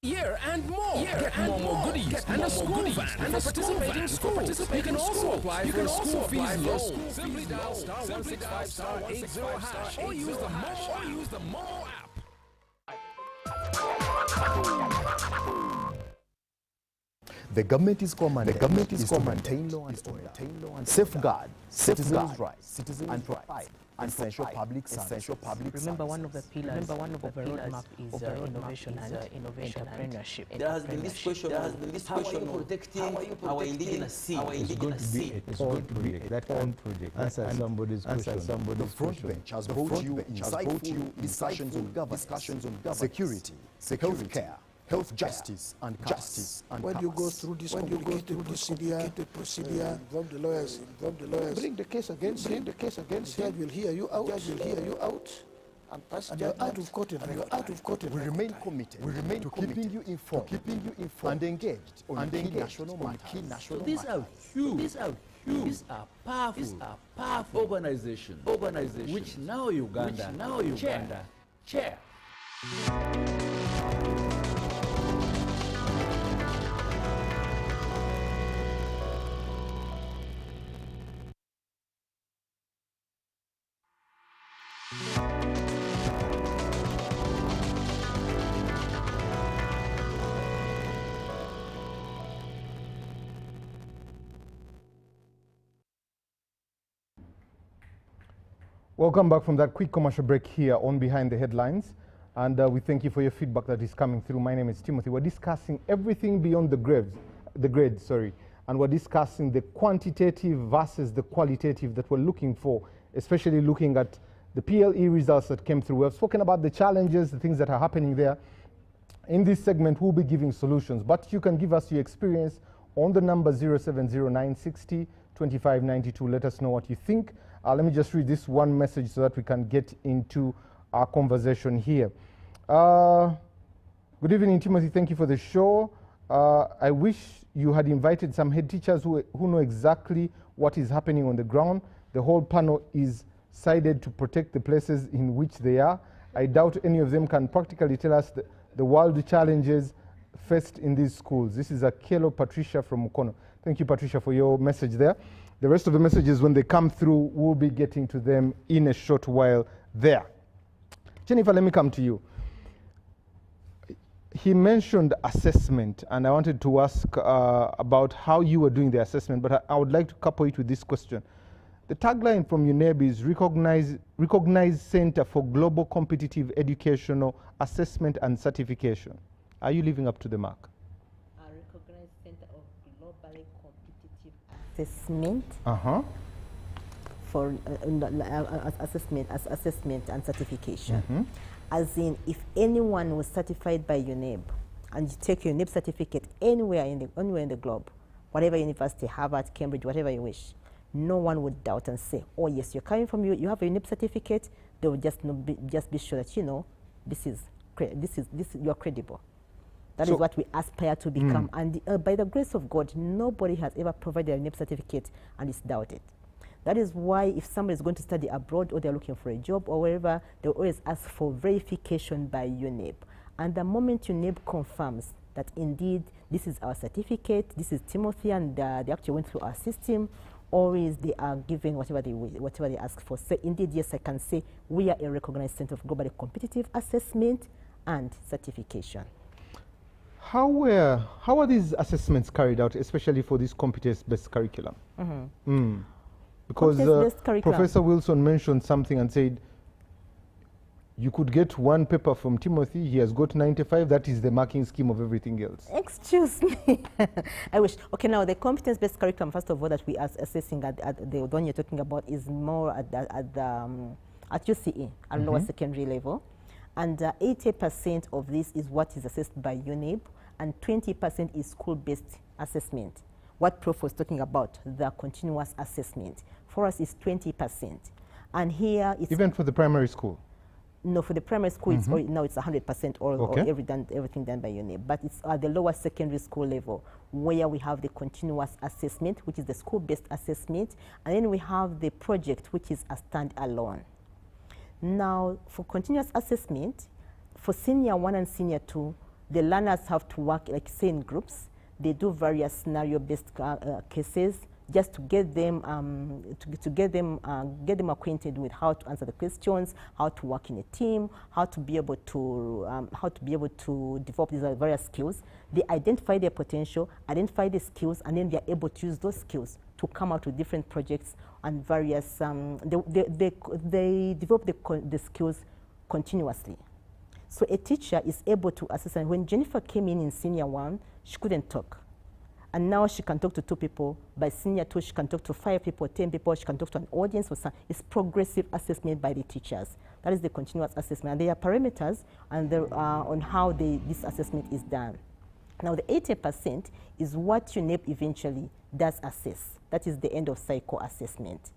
year and more. Get more goodies and a school van and a participating schools. You can also apply for a school fees loan. Simply dial *165*8 or use the Momo app. The government is commanded to maintain law and order, safeguard citizens' rights, and provide essential public services. Remember, one of the pillars of the roadmap is innovation and entrepreneurship. There has been this question of how are you protecting our indigenous sea? It's going to be that own project. Answer somebody's question. The front bench has brought you insightful discussions on governance, security, healthcare, health justice, and justice. When you go through this complicated procedure, involve the lawyers, bring the case against him. The judge will hear you out. And pass and you're out of court. We remain committed to keeping you informed, and engaged on key national matters. These are huge. These are powerful organizations, which now Uganda chair. Welcome back from that quick commercial break here on Behind the Headlines. And we thank you for your feedback that is coming through. My name is Timothy. We're discussing everything beyond the grades, and we're discussing the quantitative versus the qualitative that we're looking for especially looking at the PLE results that came through. We've spoken about the challenges, the things that are happening there. In this segment, we'll be giving solutions, but you can give us your experience on the number 070960 2592. Let us know what you think. Let me just read this one message so that we can get into our conversation here. Good evening, Timothy. Thank you for the show. I wish you had invited some head teachers who know exactly what is happening on the ground. The whole panel is sided to protect the places in which they are. I doubt any of them can practically tell us the world challenges faced in these schools. This is Akelo Patricia from Mukono. Thank you, Patricia, for your message there. The rest of the messages, when they come through, we'll be getting to them in a short while there. Jennifer, let me come to you. He mentioned assessment, and I wanted to ask about how you were doing the assessment, but I would like to couple it with this question. The tagline from UNEB is Recognized Center for Global Competitive Educational Assessment and Certification. Are you living up to the mark? A recognized center of globally competitive assessment for assessment and certification. As in, if anyone was certified by UNEB and you take your UNEB certificate anywhere in the globe, whatever university, Harvard, Cambridge, whatever you wish, no one would doubt and say, oh yes, you're coming from you have a UNEB certificate. They would just be sure that you're credible. That is what we aspire to become. And by the grace of God, nobody has ever provided a UNEB certificate and it's doubted. That is why if somebody is going to study abroad or they're looking for a job or wherever, they always ask for verification by UNEB. And the moment UNEB confirms that indeed this is our certificate, this is Timothy, and they actually went through our system, always they are giving whatever they ask for. So indeed, yes, I can say we are a recognized center of globally competitive assessment and certification. How are these assessments carried out, especially for this competence-based curriculum? Because Professor Wilson mentioned something and said, you could get one paper from Timothy, he has got 95, that is the marking scheme of everything else. Excuse me. I wish. Okay, now the competence-based curriculum, first of all, that we are assessing at the one you're talking about is more at UCE, at lower secondary level. And 80% of this is what is assessed by UNEB, and 20% is school-based assessment. What Prof was talking about, the continuous assessment. For us, is 20%. And here it's... Even for the primary school? No, for the primary school, now it's 100% or everything done by UNEB. But it's at the lower secondary school level where we have the continuous assessment, which is the school-based assessment, and then we have the project, which is a standalone. Now, for continuous assessment, for senior 1 and senior 2, the learners have to work, like say, in groups. They do various scenario-based cases just to get them get them acquainted with how to answer the questions, how to work in a team, how to be able to develop these various skills. They identify their potential, identify the skills, and then they are able to use those skills to come out with different projects and various. They develop the skills continuously. So a teacher is able to assess. And when Jennifer came in senior 1, she couldn't talk. And now she can talk to 2 people. By senior 2, she can talk to 5 people, 10 people. She can talk to an audience. It's progressive assessment by the teachers. That is the continuous assessment. And there are parameters and on how this assessment is done. Now, the 80% is what UNEB eventually does assess. That is the end of cycle assessment.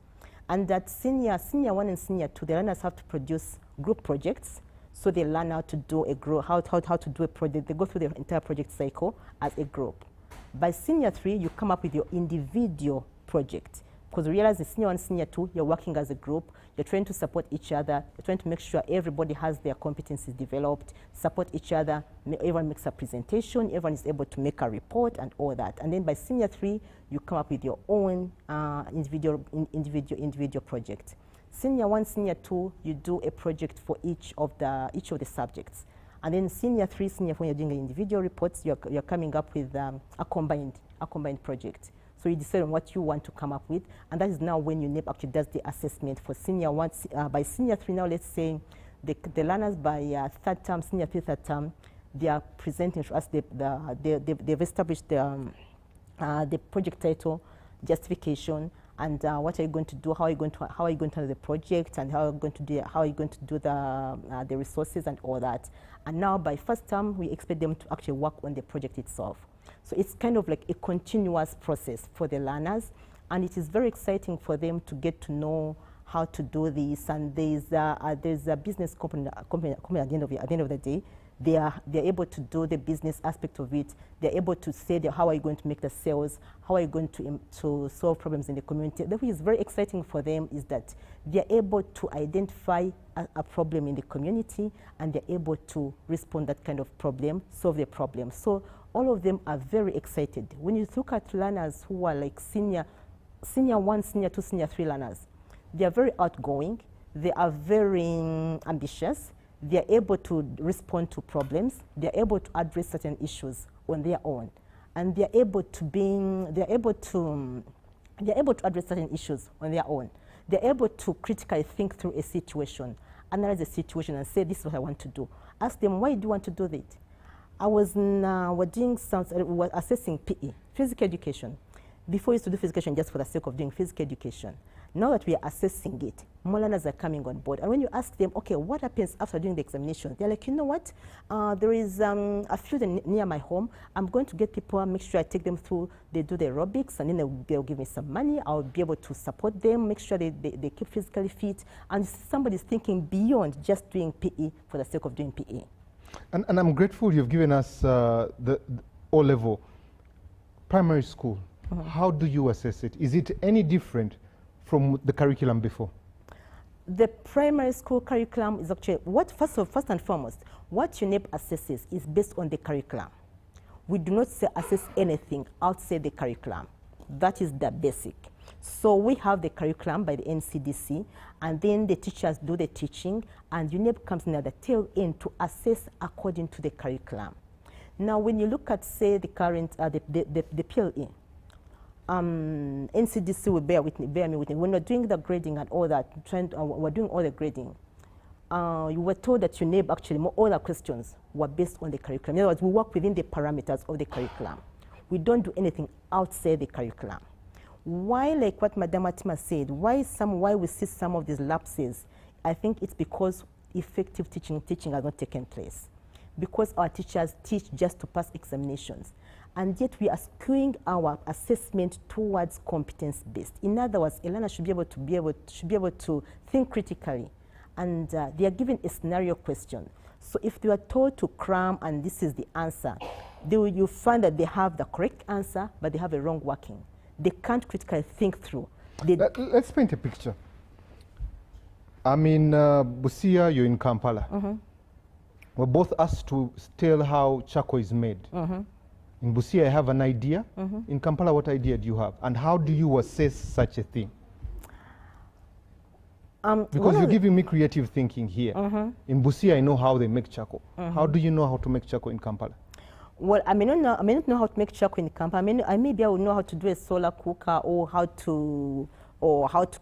And that senior 1 and senior 2, the learners have to produce group projects. So they learn how to do how to do a project. They go through the entire project cycle as a group. By senior 3, you come up with your individual project. Because you realize in senior 1, senior 2, you're working as a group. You're trying to support each other. You're trying to make sure everybody has their competencies developed, support each other. Everyone makes a presentation. Everyone is able to make a report and all that. And then by senior 3, you come up with your own individual project. Senior 1, senior 2, you do a project for each of the subjects. And then senior 3, senior 4, you're doing individual reports. You're coming up with a combined project. So you decide on what you want to come up with, and that is now when UNEB actually does the assessment for senior 1. By senior 3 now, let's say the learners by third term, senior 3 third term, they are presenting to us. They've established the project title, justification, and what are you going to do, how are you going to do the project, and how are you going to do the resources and all that. And now by first term, we expect them to actually work on the project itself. So it's kind of like a continuous process for the learners, and it is very exciting for them to get to know how to do this. And there's a business company at the end of the day. They're able to do the business aspect of it. They're able to say how are you going to make the sales, how are you going to solve problems in the community. What is very exciting for them is that they're able to identify a problem in the community, and they're able to respond that kind of problem, solve the problem. So all of them are very excited. When you look at learners who are like senior 1, senior 2, senior 3 learners, they are very outgoing, they are very ambitious, they are able to respond to problems, they are able to address certain issues on their own, and they are able to address certain issues on their own. They are able to critically think through a situation, analyze the situation, and say, this is what I want to do. Ask them, why do you want to do that? I was we're assessing PE, physical education. Before we used to do physical education just for the sake of doing physical education. Now that we are assessing it, more learners are coming on board. And when you ask them, okay, what happens after doing the examination? They're like, you know what? There is a field near my home. I'm going to get people, make sure I take them through, they do the aerobics, and then they'll give me some money. I'll be able to support them, make sure they keep physically fit. And somebody's thinking beyond just doing PE for the sake of doing PE. And I'm grateful you've given us the O-level primary school. How do you assess it? Is it any different from the curriculum before? The primary school curriculum is actually, first and foremost, what UNEP assesses is based on the curriculum. We do not assess anything outside the curriculum. That is the basic. So we have the curriculum by the NCDC, and then the teachers do the teaching, and UNEP comes in at the tail end to assess according to the curriculum. Now, when you look at, say, the current, the PLE, NCDC will bear me with me. When we're doing the grading and all that, we're doing all the grading, you were told that UNEP actually, all the questions were based on the curriculum. In other words, we work within the parameters of the curriculum. We don't do anything outside the curriculum. Why, like what Madam Atima said, why we see some of these lapses, I think it's because effective teaching has not taken place. Because our teachers teach just to pass examinations. And yet we are skewing our assessment towards competence-based. In other words, a learner should be able to think critically, and they are given a scenario question. So if they are told to cram and this is the answer, you find that they have the correct answer, but they have a wrong working. They can't critically think through. Let's paint a picture. I'm in Busia, you're in Kampala. We're both asked to tell how charcoal is made. In Busia, I have an idea. In Kampala, what idea do you have? And how do you assess such a thing? Because you're giving me creative thinking here. In Busia, I know how they make charcoal. How do you know how to make charcoal in Kampala? Well, I may not know how to make charcoal in Kampala. Maybe I will know how to do a solar cooker or how to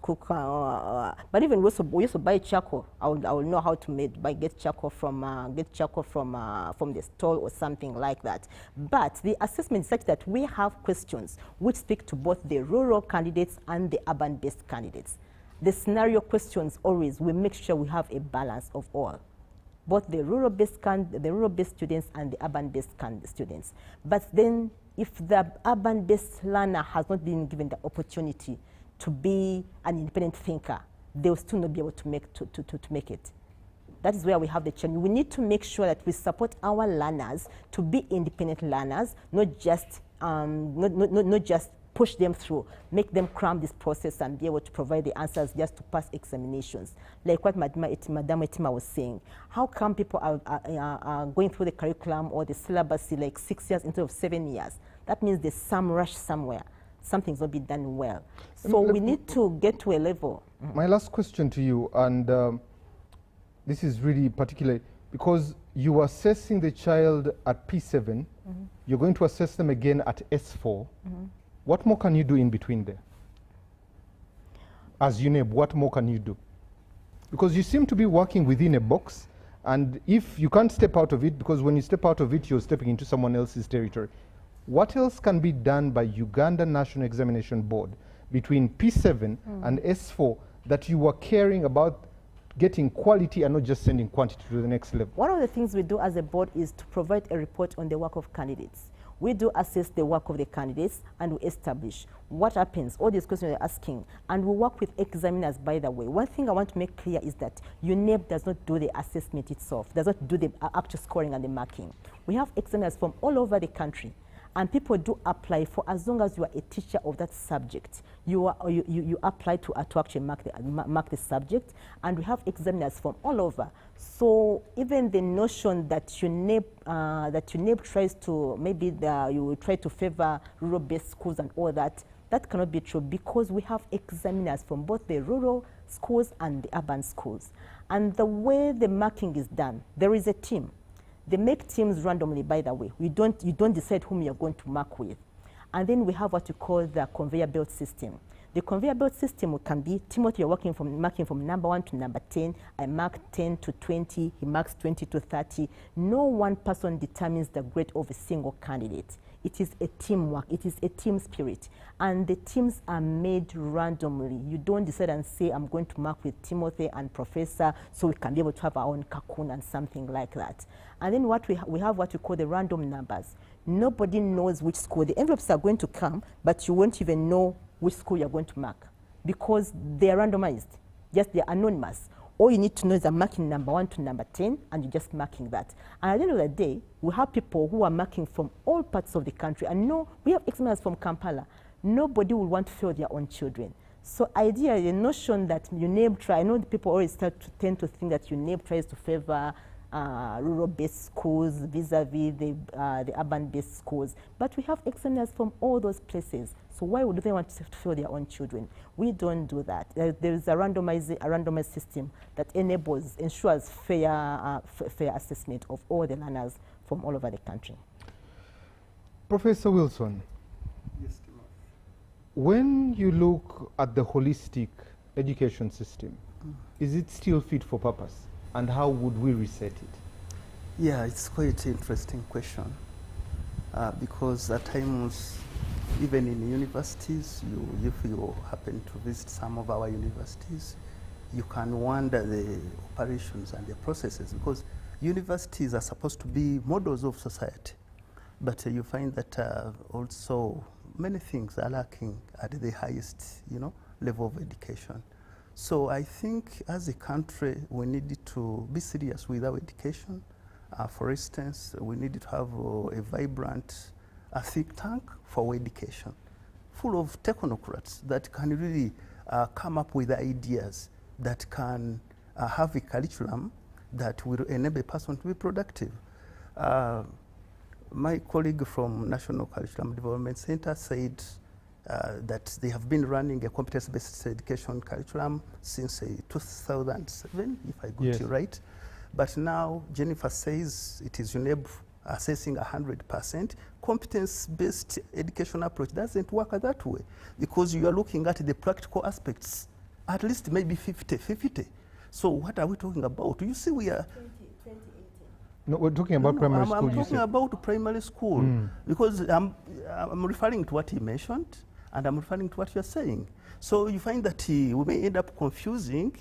cook. But even we used to buy charcoal. I will know how to get charcoal from the store or something like that. But the assessment is such that we have questions which speak to both the rural candidates and the urban-based candidates. The scenario questions always, we make sure we have a balance of all, both the rural-based students and the urban-based students. But then, if the urban-based learner has not been given the opportunity to be an independent thinker, they will still not be able to make it. That is where we have the challenge. We need to make sure that we support our learners to be independent learners, not just push them through, make them cram this process and be able to provide the answers just to pass examinations. Like what Madam Etima was saying. How come people are going through the curriculum or the syllabus like 6 years instead of 7 years? That means there's some rush somewhere. Something's not been done well. So we need to get to a level. My last question to you, and this is really particular, because you are assessing the child at P7, you're going to assess them again at S4. What more can you do in between there? As UNEP, what more can you do? Because you seem to be working within a box, and if you can't step out of it, because when you step out of it, you're stepping into someone else's territory. What else can be done by Uganda National Examination Board between P7 and S4 that you were caring about getting quality and not just sending quantity to the next level? One of the things we do as a board is to provide a report on the work of candidates. We do assess the work of the candidates and we establish what happens, all these questions you're asking, and we work with examiners, by the way. One thing I want to make clear is that UNEP does not do the assessment itself, does not do the actual scoring and the marking. We have examiners from all over the country, and people do apply for as long as you are a teacher of that subject. You apply to actually mark the subject, and we have examiners from all over. So even the notion that UNEP tries to, maybe you will try to favor rural-based schools and all that, that cannot be true because we have examiners from both the rural schools and the urban schools. And the way the marking is done, there is a team. They make teams randomly, by the way. You don't decide whom you're going to mark with. And then we have what you call the conveyor belt system. The conveyor belt system can be, Timothy, you're marking from number 1 to number 10. I mark 10 to 20. He marks 20 to 30. No one person determines the grade of a single candidate. It is a teamwork. It is a team spirit. And the teams are made randomly. You don't decide and say, I'm going to mark with Timothy and Professor so we can be able to have our own cocoon and something like that. And then what we have what we call the random numbers. Nobody knows which school. The envelopes are going to come, but you won't even know which school you're going to mark because they are randomized. Just they're anonymous. All you need to know is I'm marking number 1 to number 10, and you're just marking that. And at the end of the day, we have people who are marking from all parts of the country. And no, we have examiners from Kampala. Nobody will want to fail their own children. So ideally, the notion that UNEP I know the people always tend to think that UNEP tries to favor rural-based schools vis-a-vis the urban-based schools. But we have examiners from all those places. So why would they want to fail their own children? We don't do that. There is a randomized system that ensures fair assessment of all the learners from all over the country. Professor Wilson, Yes, Timothy. when you look at the holistic education system, is it still fit for purpose? And how would we reset it? Yeah, it's quite an interesting question because at times, even in universities, if you happen to visit some of our universities, you can wonder the operations and the processes because universities are supposed to be models of society. But you find that also many things are lacking at the highest, level of education. So I think as a country, we need to be serious with our education. For instance, we need to have a vibrant think tank for education, full of technocrats that can really come up with ideas that can have a curriculum that will enable a person to be productive. My colleague from National Curriculum Development Center said that they have been running a competence-based education curriculum since 2007, if I got you right. But now Jennifer says it is UNEP assessing 100%. Competence-based education approach doesn't work that way because you are looking at the practical aspects, at least maybe 50-50. So what are we talking about? You see, we are... No, we're talking about primary school. I'm talking about primary school because I'm referring to what he mentioned and I'm referring to what you're saying. So you find that we may end up confusing,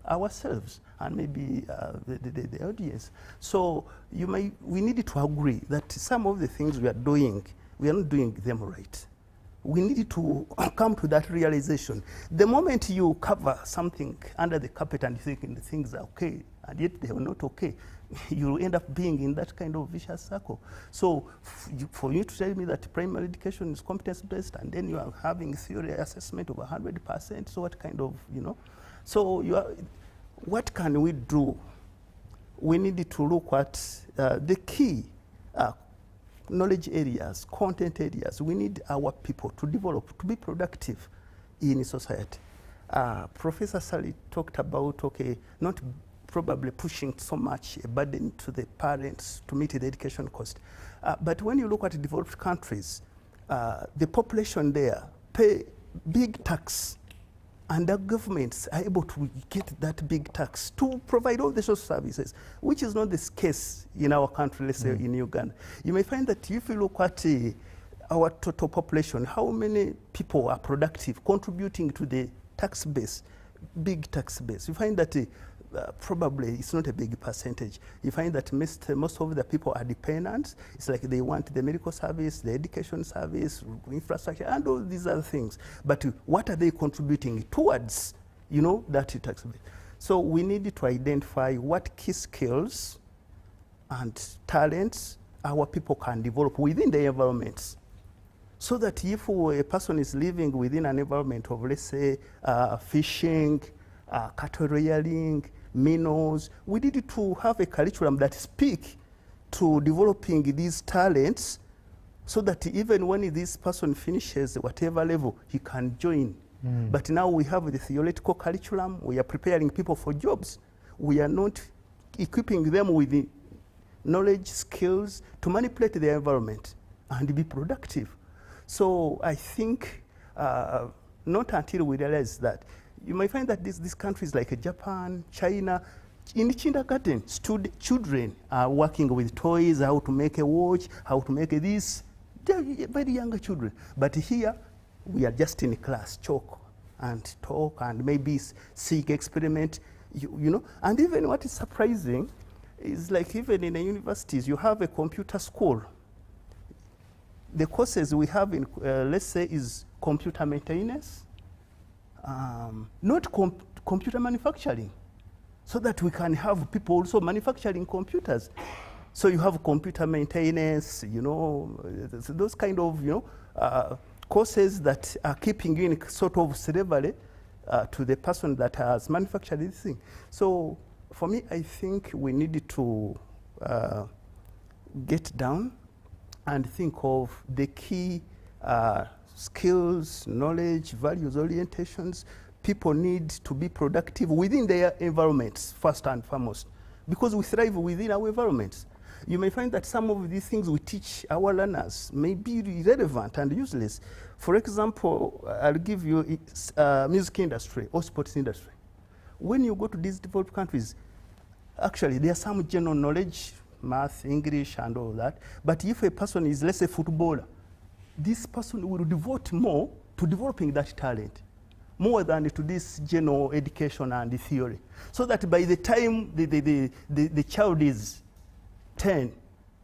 ourselves and maybe the audience. So we need to agree that some of the things we are doing, we are not doing them right. We need to come to that realization. The moment you cover something under the carpet and you think the things are okay, and yet they are not okay, you'll end up being in that kind of vicious circle. So for you to tell me that primary education is competence-based and then you are having theory assessment of 100%, so what kind of, So what can we do? We need to look at the key knowledge areas, content areas. We need our people to develop, to be productive in society. Professor Sally talked about, not probably pushing so much a burden to the parents to meet the education cost. But when you look at developed countries, the population there pay big tax, and the governments are able to get that big tax to provide all the social services, which is not the case in our country, let's say in Uganda. You may find that if you look at our total population, how many people are productive, contributing to the tax base, big tax base? You find that probably it's not a big percentage. You find that most of the people are dependents. It's like they want the medical service, the education service, infrastructure, and all these other things. But what are they contributing towards, you know, that tax base? So we need to identify what key skills and talents our people can develop within the environments. So that if a person is living within an environment of, let's say, fishing, cattle rearing, minnows, we need to have a curriculum that speaks to developing these talents so that even when this person finishes whatever level, he can join. But now we have the theoretical curriculum, we are preparing people for jobs. We are not equipping them with the knowledge, skills to manipulate the environment and be productive. So I think not until we realize that, you might find that these countries like Japan, China, in kindergarten, children are working with toys, how to make a watch, how to make this. They're very younger children. But here, we are just in class, chalk and talk and maybe seek experiment, you know. And even what is surprising is like even in the universities, you have a computer school. The courses we have in, let's say, is computer maintenance, not computer manufacturing, so that we can have people also manufacturing computers. So you have computer maintenance, you know, those kind of, you know, courses that are keeping you in sort of slavery to the person that has manufactured this thing. So for me, I think we need to get down and think of the key skills, knowledge, values, orientations. People need to be productive within their environments, first and foremost, because we thrive within our environments. You may find that some of these things we teach our learners may be irrelevant and useless. For example, I'll give you music industry or sports industry. When you go to these developed countries, actually there's some general knowledge, math, English, and all that. But if a person is, let's say, footballer, this person will devote more to developing that talent, more than to this general education and the theory. So that by the time the child is 10,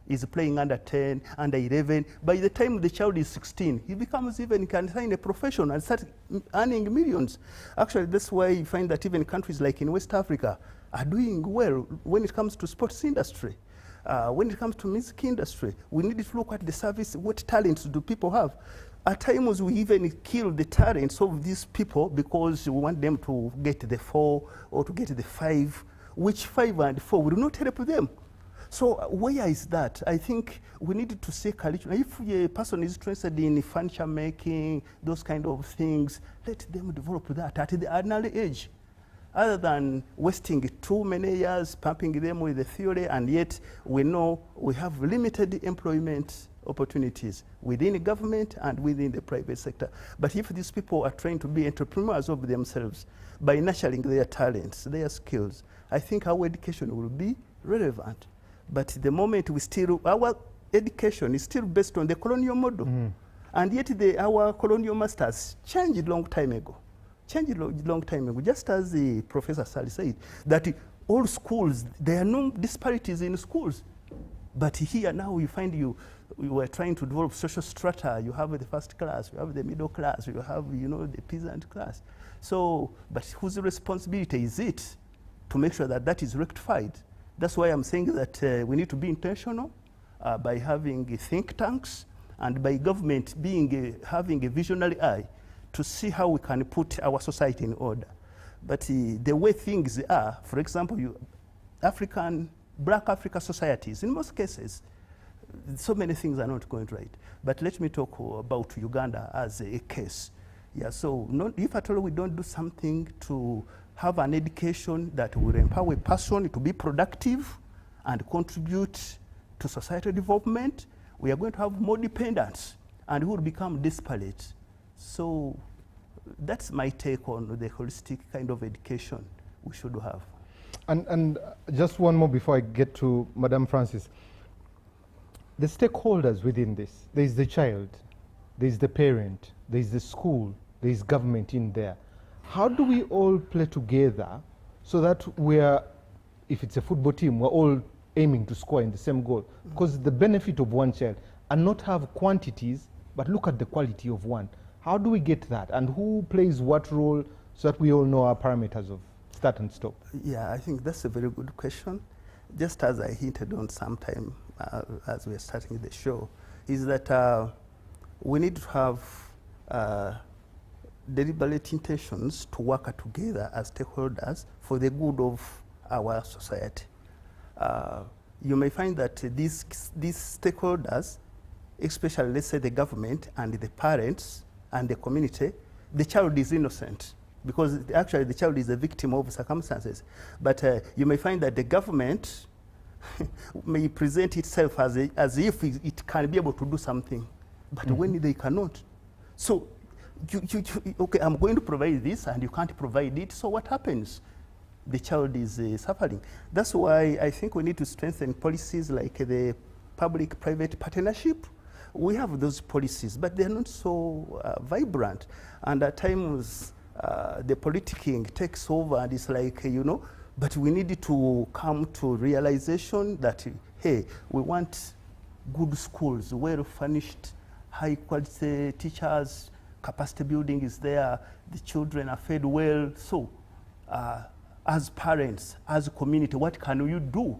is playing under 10, under 11, by the time the child is 16, he becomes even, can sign a profession and start earning millions. Actually, that's why you find that even countries like in West Africa are doing well when it comes to sports industry. When it comes to music industry, we need to look at the service, what talents do people have. At times we even kill the talents of these people because we want them to get the 4 or to get the 5, which 5 and 4 will not help them. So where is that? I think we need to say curriculum. If a person is interested in furniture making, those kind of things, let them develop that at an early age, other than wasting too many years pumping them with the theory, and yet we know we have limited employment opportunities within the government and within the private sector. But if these people are trying to be entrepreneurs of themselves by nurturing their talents, their skills, I think our education will be relevant. But the moment we still, our education is still based on the colonial model. And yet our colonial masters changed long time ago. Just as the Professor Sally said, that all schools, there are no disparities in schools. But here now you find you were trying to develop social strata. You have the first class, you have the middle class, you have, you know, the peasant class. So, but whose responsibility is it to make sure that that is rectified? That's why I'm saying that we need to be intentional by having think tanks and by government having a visionary eye to see how we can put our society in order. But the way things are, for example, Black Africa societies, in most cases, so many things are not going right. But let me talk about Uganda as a case. Yeah, so if at all we don't do something to have an education that will empower a person to be productive and contribute to societal development, we are going to have more dependence and we will become disparate. So that's my take on the holistic kind of education we should have. And just one more before I get to Madam Francis. The stakeholders within this, there is the child, there's the parent, there's the school, there's government in there. How do we all play together so that we're, if it's a football team, we're all aiming to score in the same goal? Because the benefit of one child, and not have quantities, but look at the quality of one. How do we get that? And who plays what role so that we all know our parameters of start and stop? Yeah, I think that's a very good question. Just as I hinted on sometime as we are starting the show, is that we need to have deliberate intentions to work together as stakeholders for the good of our society. You may find that these stakeholders, especially let's say the government and the parents and the community, the child is innocent because actually the child is a victim of circumstances. But you may find that the government may present itself as if it can be able to do something, but when they cannot. So, okay, I'm going to provide this and you can't provide it, so what happens? The child is suffering. That's why I think we need to strengthen policies like the public-private partnership. We have those policies, but they're not so vibrant. And at times, the politicking takes over and it's like, you know, but we need to come to realization that, hey, we want good schools, well-furnished, high-quality teachers, capacity building is there, the children are fed well. So, as parents, as a community, what can you do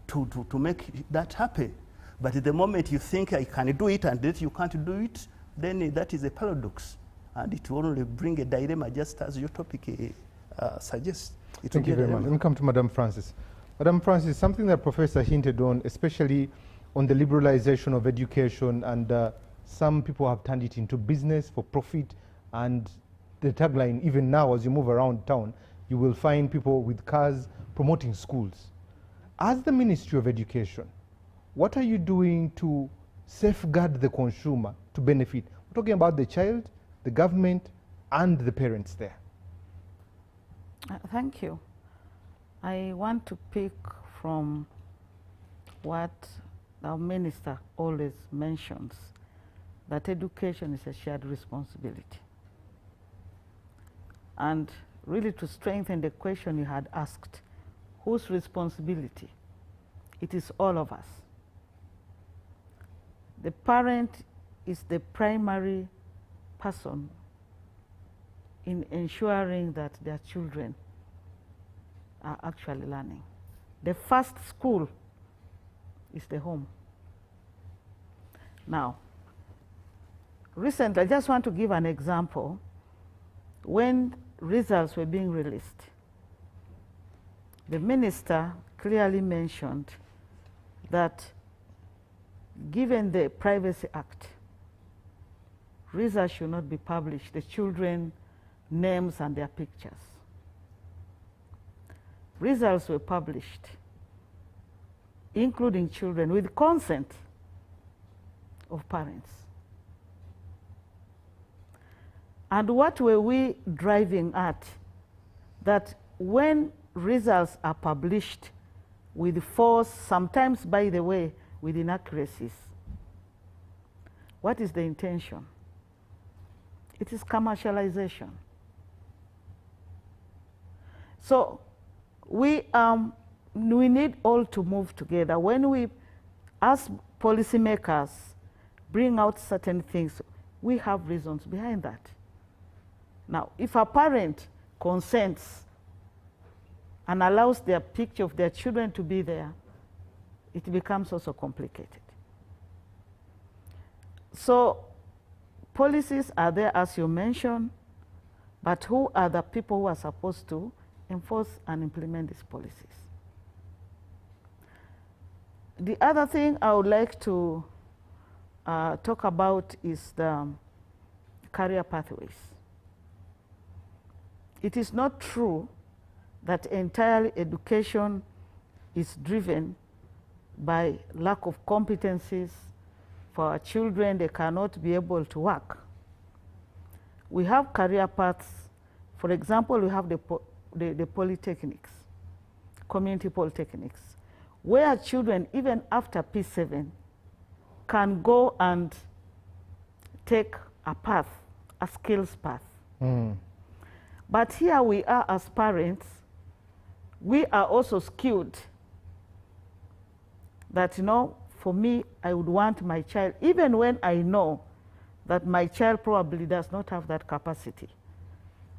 to make that happen? But at the moment you think I can do it and that you can't do it, then that is a paradox. And it will only bring a dilemma, just as your topic suggests. Thank you very much. Let me come to Madam Francis. Madam Francis, something that Professor hinted on, especially on the liberalization of education, and some people have turned it into business for profit, and the tagline, even now as you move around town, you will find people with cars promoting schools. As the Ministry of Education, what are you doing to safeguard the consumer to benefit? We're talking about the child, the government, and the parents there. Thank you. I want to pick from what our minister always mentions, that education is a shared responsibility. And really to strengthen the question you had asked, whose responsibility? It is all of us. The parent is the primary person in ensuring that their children are actually learning. The first school is the home. Now, recently, I just want to give an example. When results were being released, the minister clearly mentioned that given the Privacy Act, results should not be published, the children names and their pictures. Results were published, including children, with consent of parents. And what were we driving at? That when results are published with false, sometimes, by the way, with inaccuracies, what is the intention? It is commercialization. So we need all to move together. When we, as policymakers, bring out certain things, we have reasons behind that. Now, if a parent consents and allows their picture of their children to be there, it becomes also complicated. So policies are there, as you mentioned, but who are the people who are supposed to enforce and implement these policies? The other thing I would like to talk about is the career pathways. It is not true that entirely education is driven by lack of competencies for our children. They cannot be able to work. We have career paths. For example, we have the polytechnics, community polytechnics, where children, even after P7, can go and take a path, a skills path. But here we are as parents, we are also skewed that, you know, for me, I would want my child, even when I know that my child probably does not have that capacity.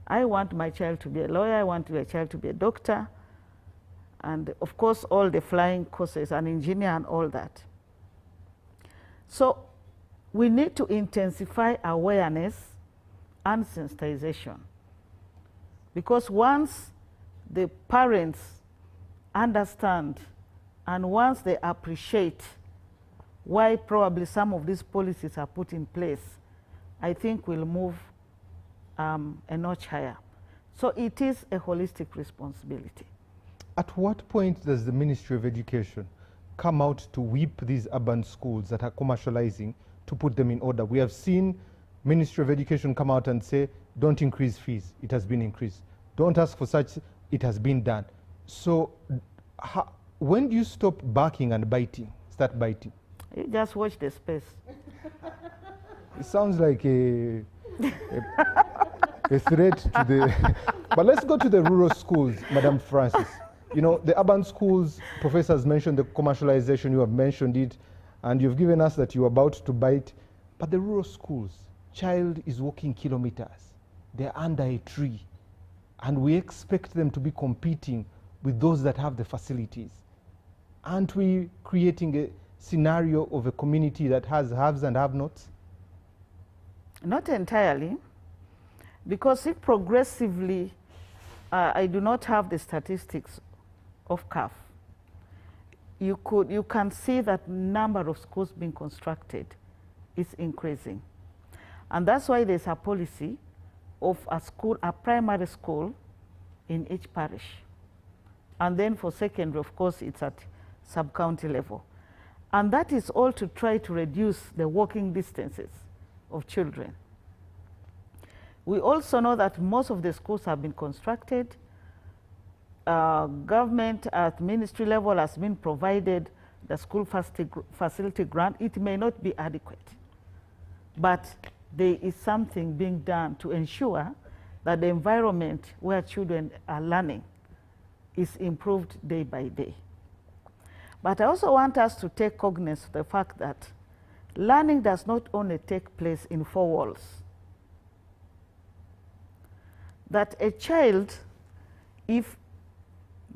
I want my child to be a lawyer, I want my child to be a doctor, and of course all the flying courses, an engineer and all that. So we need to intensify awareness and sensitization, because once the parents understand and once they appreciate why probably some of these policies are put in place, I think we'll move a notch higher. So it is a holistic responsibility. At what point does the Ministry of Education come out to whip these urban schools that are commercializing to put them in order? We have seen Ministry of Education come out and say, don't increase fees, it has been increased. Don't ask for such, it has been done. So when do you stop barking and biting, start biting? You just watch the space. It sounds like a threat to the... But let's go to the rural schools, Madam Francis. You know, the urban schools, professors mentioned the commercialization, you have mentioned it, and you've given us that you're about to bite. But the rural schools, child is walking kilometers. They're under a tree. And we expect them to be competing with those that have the facilities. Aren't we creating a scenario of a community that has haves and have-nots? Not entirely, because if progressively, I do not have the statistics of CAF, you can see that number of schools being constructed is increasing. And that's why there's a policy of a school, a primary school in each parish. And then for secondary, of course, it's at sub-county level. And that is all to try to reduce the walking distances of children. We also know that most of the schools have been constructed. Government at ministry level has been provided the school facility grant. It may not be adequate, but there is something being done to ensure that the environment where children are learning is improved day by day. But I also want us to take cognizance of the fact that learning does not only take place in four walls. That a child, if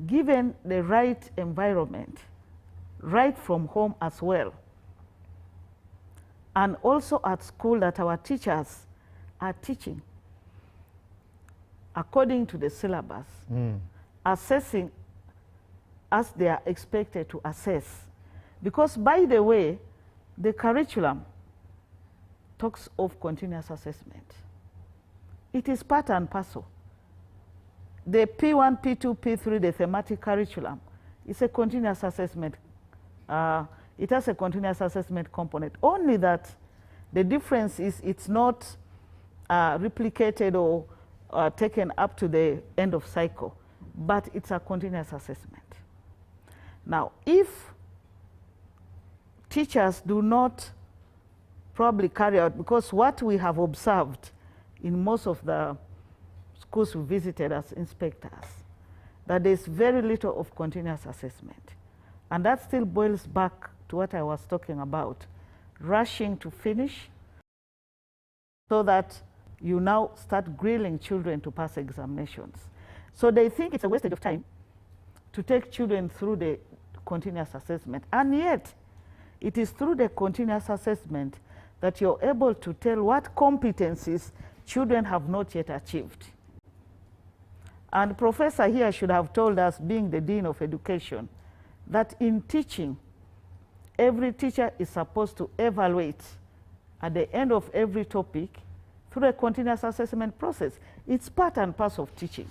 given the right environment, right from home as well, and also at school that our teachers are teaching according to the syllabus, assessing as they are expected to assess. Because, by the way, the curriculum talks of continuous assessment. It is part and parcel. The P1, P2, P3, the thematic curriculum, is a continuous assessment. It has a continuous assessment component. Only that the difference is it's not replicated or taken up to the end of cycle, but it's a continuous assessment. Now, if teachers do not probably carry out, because what we have observed in most of the schools we visited as inspectors, that there's very little of continuous assessment. And that still boils back to what I was talking about, rushing to finish so that you now start grilling children to pass examinations. So they think it's a wastage of time to take children through the continuous assessment. And yet, it is through the continuous assessment that you're able to tell what competencies children have not yet achieved. And Professor here should have told us, being the Dean of Education, that in teaching, every teacher is supposed to evaluate at the end of every topic through a continuous assessment process. It's part and parcel of teaching.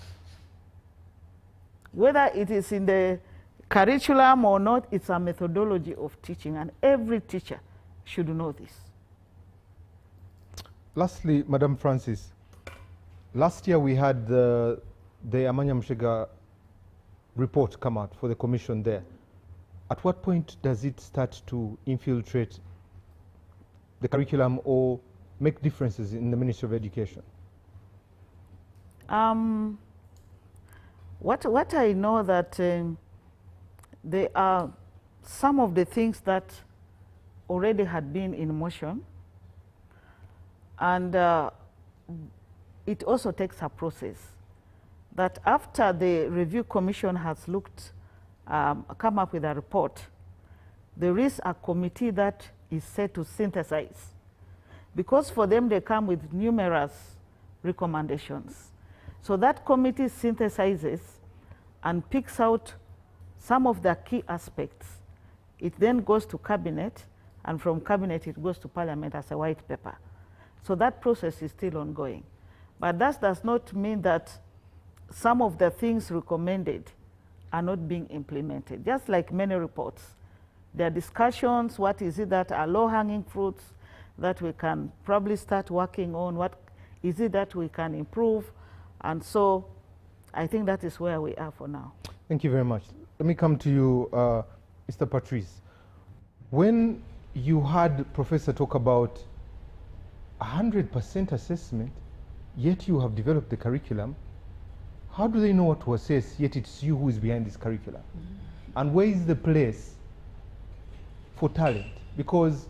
Whether it is in the curriculum or not, it's a methodology of teaching, and every teacher should know this. Lastly, Madam Francis, last year we had the Amanya Mshega report come out for the commission there. At what point does it start to infiltrate the curriculum or make differences in the Ministry of Education? What I know that there are some of the things that already had been in motion, and it also takes a process that after the review commission has looked, come up with a report, there is a committee that is set to synthesize, because for them they come with numerous recommendations. So that committee synthesizes and picks out some of the key aspects. It then goes to cabinet, and from cabinet it goes to parliament as a white paper. So that process is still ongoing. But that does not mean that some of the things recommended are not being implemented. Just like many reports, there are discussions, what is it that are low-hanging fruits that we can probably start working on, what is it that we can improve, and so I think that is where we are for now. Thank you very much. Let me come to you, Mr. Patrice. When you had Professor talk about 100% assessment, yet you have developed the curriculum, how do they know what to assess, yet it's you who is behind this curriculum? And where is the place for talent? Because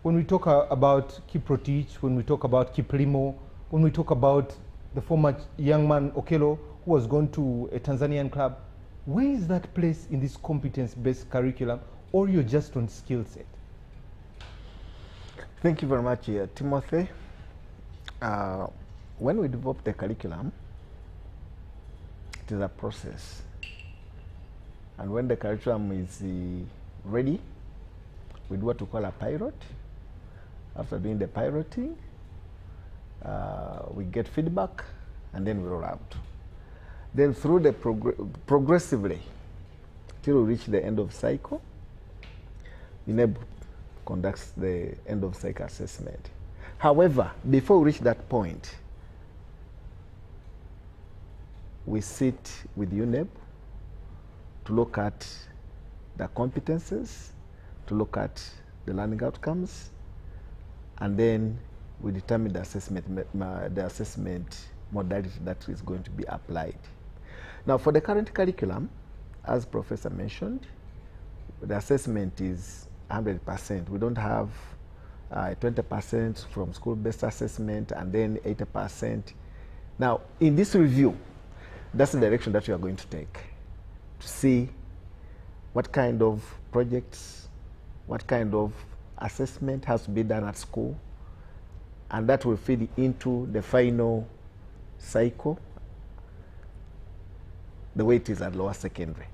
when we talk about Kiprotich, when we talk about Kiplimo, when we talk about the former young man Okello, who was gone to a Tanzanian club, where is that place in this competence-based curriculum, or you're just on skill set? Thank you very much, Timothy. When we develop the curriculum, it is a process. And when the curriculum is ready, we do what we call a pilot. After doing the piloting, we get feedback, and then we roll out. Then through the progressively, till we reach the end of cycle, UNEB conducts the end of cycle assessment. However, before we reach that point, we sit with UNEB to look at the competences, to look at the learning outcomes, and then we determine the assessment modality that is going to be applied. Now, for the current curriculum, as Professor mentioned, the assessment is 100%. We don't have 20% from school-based assessment and then 80%. Now, in this review, that's the direction that we are going to take, to see what kind of projects, what kind of assessment has to be done at school, and that will feed into the final cycle the way it is at lower secondary.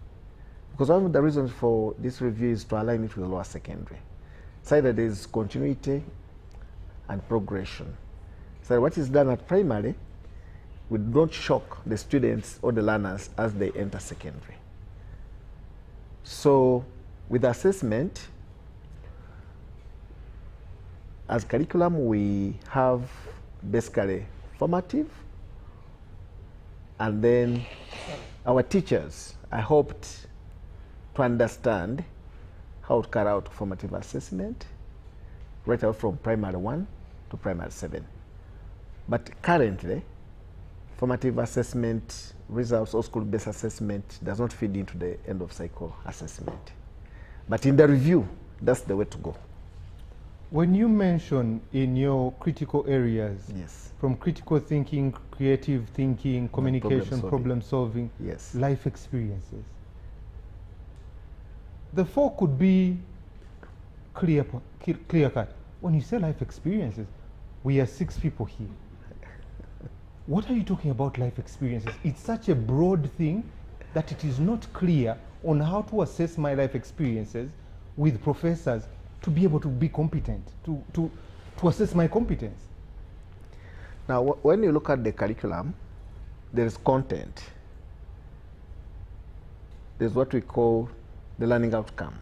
Because one of the reasons for this review is to align it with lower secondary. So that there is continuity and progression. So what is done at primary will not shock the students or the learners as they enter secondary. So with assessment, as curriculum, we have basically formative, and then our teachers, I hoped to understand how to carry out formative assessment right out from primary 1 to primary 7. But currently, formative assessment results or school-based assessment does not feed into the end of cycle assessment. But in the review, that's the way to go. When you mention in your critical areas, yes, from critical thinking, creative thinking, communication, problem solving, yes, life experiences, the four could be clear cut. When you say life experiences, we are 6 people here. What are you talking about life experiences? It's such a broad thing that it is not clear on how to assess my life experiences with professors to be able to be competent, to assess my competence. Now, when you look at the curriculum, there is content. There's what we call the learning outcome,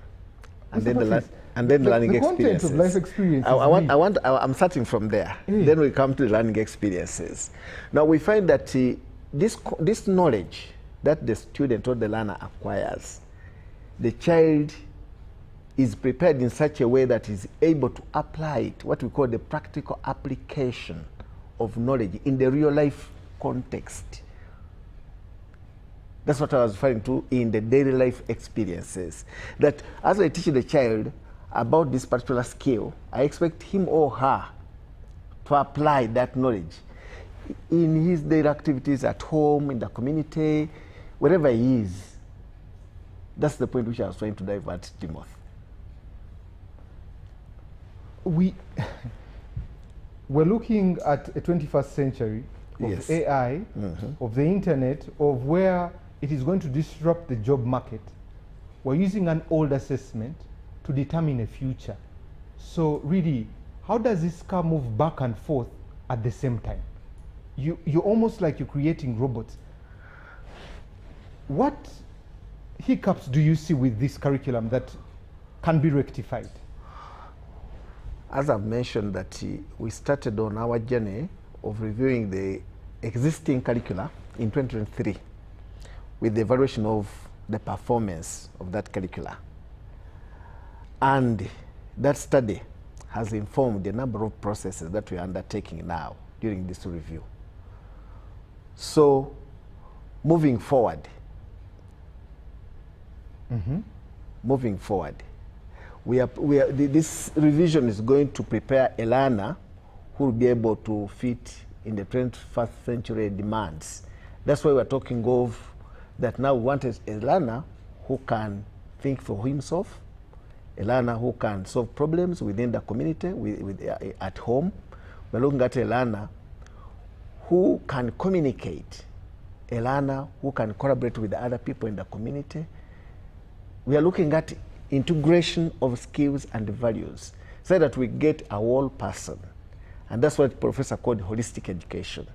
and then the learning experiences. Content of life experiences. I'm starting from there. Then we come to the learning experiences. Now we find that this knowledge that the student or the learner acquires, the child is prepared in such a way that is able to apply it, what we call the practical application of knowledge in the real life context. That's what I was referring to in the daily life experiences. That as I teach the child about this particular skill, I expect him or her to apply that knowledge in his daily activities at home, in the community, wherever he is. That's the point which I was trying to drive at, Timothy. We're looking at a 21st century of Yes. AI, of the internet, of where it is going to disrupt the job market. We're using an old assessment to determine a future. So really, how does this car move back and forth at the same time? You're almost like you're creating robots. What hiccups do you see with this curriculum that can be rectified? As I've mentioned that we started on our journey of reviewing the existing curricula in 2023 with the evaluation of the performance of that curricula. And that study has informed a number of processes that we are undertaking now during this review. So, moving forward, this revision is going to prepare a learner who will be able to fit in the 21st century demands. That's why we're talking of that now we want a learner who can think for himself, a learner who can solve problems within the community, at home. We're looking at a learner who can communicate, a learner who can collaborate with other people in the community. We are looking at integration of skills and values so that we get a whole person. And that's what Professor called holistic education.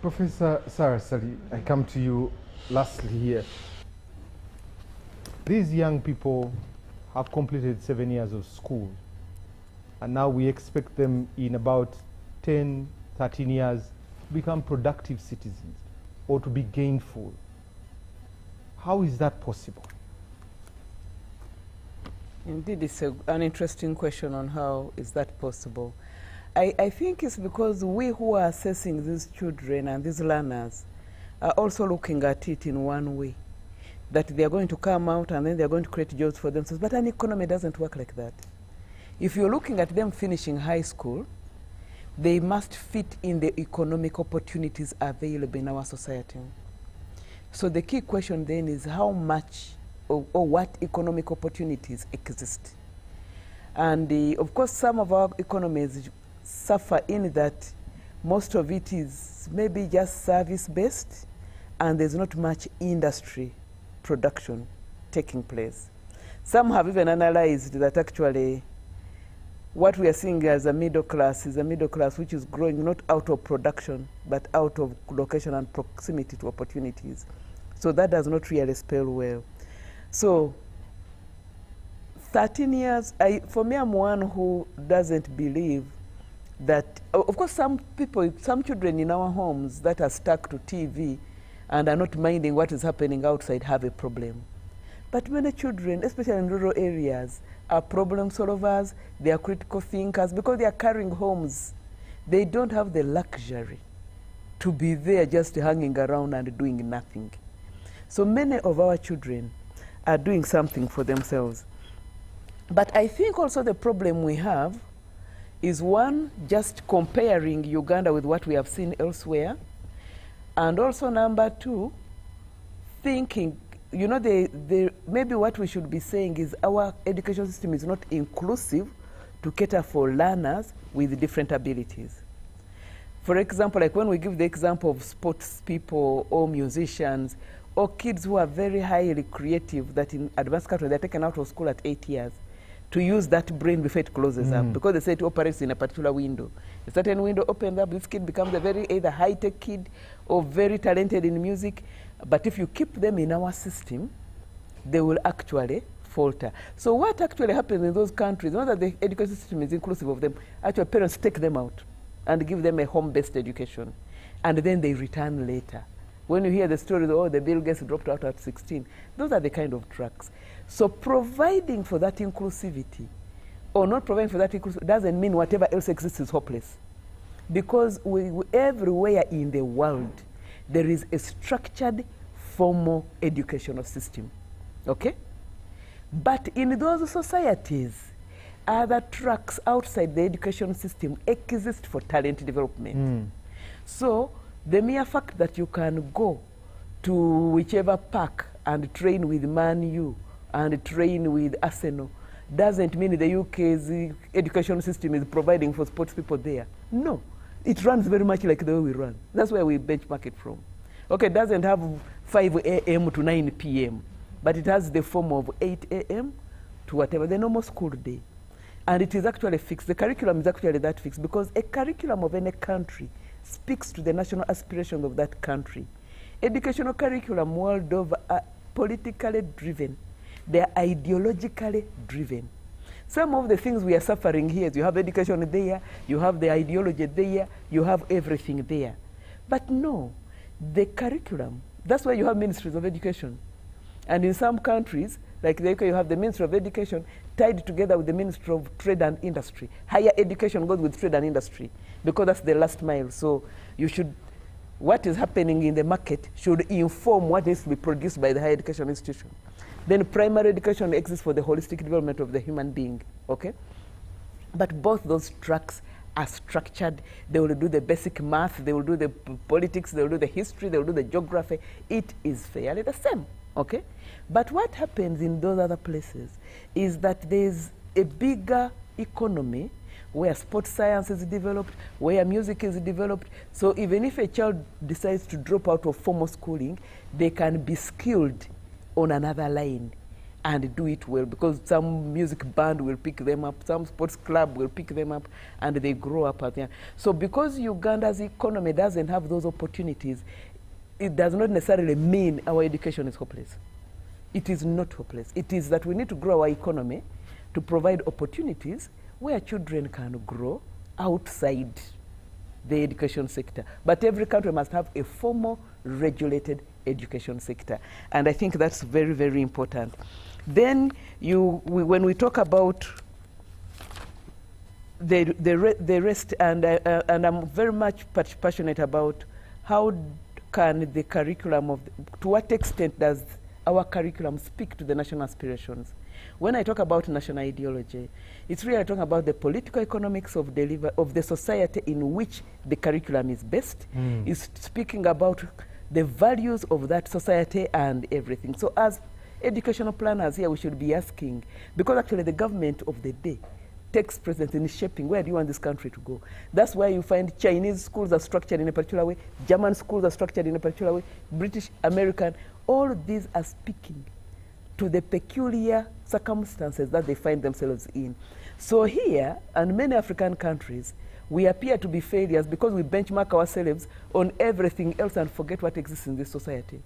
Professor Sarah Sali, I come to you lastly here. These young people have completed 7 years of school, and now we expect them in about 10, 13 years to become productive citizens or to be gainful. How is that possible? Indeed, it's an interesting question on how is that possible. I think it's because we who are assessing these children and these learners are also looking at it in one way, that they are going to come out and then they are going to create jobs for themselves. But an economy doesn't work like that. If you're looking at them finishing high school, they must fit in the economic opportunities available in our society. So the key question then is how much or what economic opportunities exist. And of course, some of our economies suffer in that most of it is maybe just service-based, and there's not much industry production taking place. Some have even analyzed that actually what we are seeing as a middle class is a middle class which is growing not out of production, but out of location and proximity to opportunities. So that does not really spell well. So 13 years, for me, I'm one who doesn't believe that, of course, some people, some children in our homes that are stuck to TV and are not minding what is happening outside have a problem. But many children, especially in rural areas, are problem solvers, they are critical thinkers, because they are carrying homes. They don't have the luxury to be there just hanging around and doing nothing. So many of our children are doing something for themselves. But I think also the problem we have is, one, just comparing Uganda with what we have seen elsewhere, and also number two, thinking, you know, maybe what we should be saying is our education system is not inclusive to cater for learners with different abilities. For example, like when we give the example of sports people or musicians or kids who are very highly creative, that in advanced countries they're taken out of school at 8 years to use that brain before it closes up, because they say it operates in a particular window. A certain window opens up, this kid becomes a very either high-tech kid or very talented in music. But if you keep them in our system, they will actually falter. So what actually happens in those countries, not that the education system is inclusive of them, actually parents take them out and give them a home-based education. And then they return later When you hear the stories, oh, the Bill Gates dropped out at 16, those are the kind of tracks. So providing for that inclusivity, or not providing for that inclusivity, doesn't mean whatever else exists is hopeless. Because everywhere in the world, there is a structured, formal educational system, okay? But in those societies, other tracks outside the education system exist for talent development. So the mere fact that you can go to whichever park and train with Man U and train with Arsenal doesn't mean the UK's education system is providing for sports people there. No, it runs very much like the way we run. That's where we benchmark it from. Okay, it doesn't have 5 a.m. to 9 p.m., but it has the form of 8 a.m. to whatever, the normal school day. And it is actually fixed. The curriculum is actually that fixed because a curriculum of any country speaks to the national aspirations of that country. Educational curriculum world over are politically driven. They are ideologically driven. Some of the things we are suffering here is you have education there, you have the ideology there, you have everything there. But no, the curriculum, that's why you have ministries of education. And in some countries, like the UK, you have the Ministry of Education tied together with the Ministry of Trade and Industry. Higher education goes with trade and industry because that's the last mile. So you should, what is happening in the market should inform what is to be produced by the higher education institution. Then primary education exists for the holistic development of the human being, okay? But both those tracks are structured. They will do the basic math, they will do the politics, they will do the history, they will do the geography. It is fairly the same, okay? But what happens in those other places is that there's a bigger economy where sports science is developed, where music is developed. So even if a child decides to drop out of formal schooling, they can be skilled on another line and do it well because some music band will pick them up, some sports club will pick them up, and they grow up out there. So because Uganda's economy doesn't have those opportunities, it does not necessarily mean our education is hopeless. It is not hopeless. It is that we need to grow our economy to provide opportunities where children can grow outside the education sector. But every country must have a formal, regulated education sector. And I think that's very, very important. Then when we talk about the rest, and I'm very much passionate about how can the curriculum to what extent does our curriculum speak to the national aspirations? When I talk about national ideology, it's really talking about the political economics of the society in which the curriculum is based. It's speaking about the values of that society and everything. So as educational planners here, we should be asking, because actually the government of the day takes precedence in shaping where do you want this country to go. That's why you find Chinese schools are structured in a particular way, German schools are structured in a particular way, British, American, all of these are speaking to the peculiar circumstances that they find themselves in. So here, and many African countries, we appear to be failures because we benchmark ourselves on everything else and forget what exists in this society.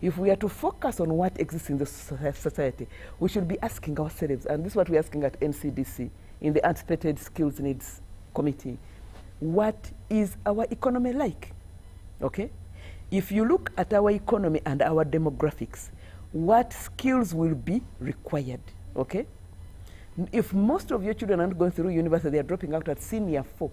If we are to focus on what exists in this society, we should be asking ourselves, and this is what we're asking at NCDC, in the Anticipated Skills Needs Committee, what is our economy like, okay? If you look at our economy and our demographics, what skills will be required, okay? If most of your children aren't going through university, they are dropping out at senior 4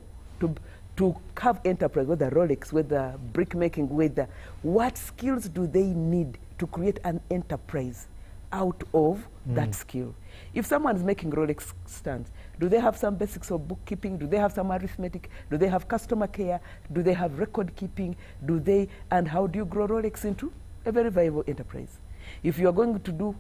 to have enterprise, whether Rolex, whether brick making, whether, what skills do they need to create an enterprise out of that skill? If someone is making Rolex stands, do they have some basics of bookkeeping? Do they have some arithmetic? Do they have customer care? Do they have record keeping? And how do you grow Rolex into a very viable enterprise? If you are going to do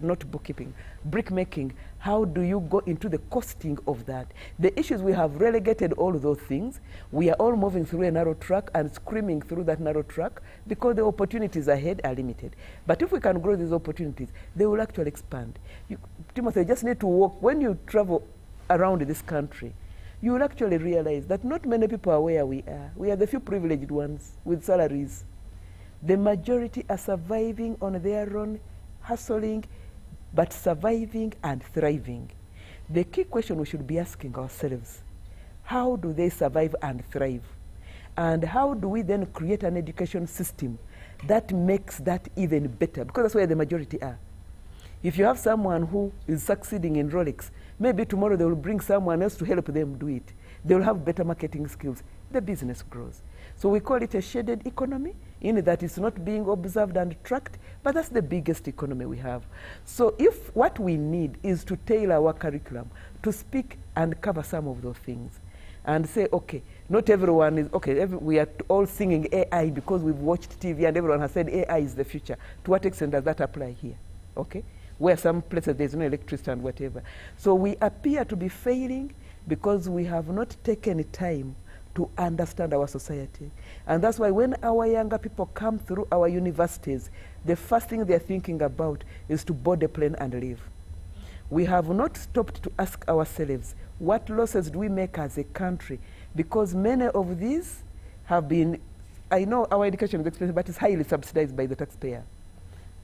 not bookkeeping, brick making, how do you go into the costing of that? The issues, we have relegated all of those things. We are all moving through a narrow track and screaming through that narrow track because the opportunities ahead are limited. But if we can grow these opportunities, they will actually expand. Timothy, you just need to walk. When you travel around this country, you will actually realize that not many people are where we are. We are the few privileged ones with salaries. The majority are surviving on their own, hustling, but surviving and thriving. The key question we should be asking ourselves, how do they survive and thrive? And how do we then create an education system that makes that even better? Because that's where the majority are. If you have someone who is succeeding in Rolex, maybe tomorrow they will bring someone else to help them do it. They will have better marketing skills. The business grows. So we call it a shaded economy, in that it's not being observed and tracked, but that's the biggest economy we have. So if what we need is to tailor our curriculum to speak and cover some of those things, and say, okay, not everyone is, okay, we are all singing AI because we've watched TV and everyone has said AI is the future. To what extent does that apply here? Okay? Where some places there's no electricity and whatever. So we appear to be failing because we have not taken time to understand our society. And that's why when our younger people come through our universities, the first thing they're thinking about is to board a plane and leave. We have not stopped to ask ourselves, what losses do we make as a country? Because many of these have been, I know our education is expensive, but it's highly subsidized by the taxpayer.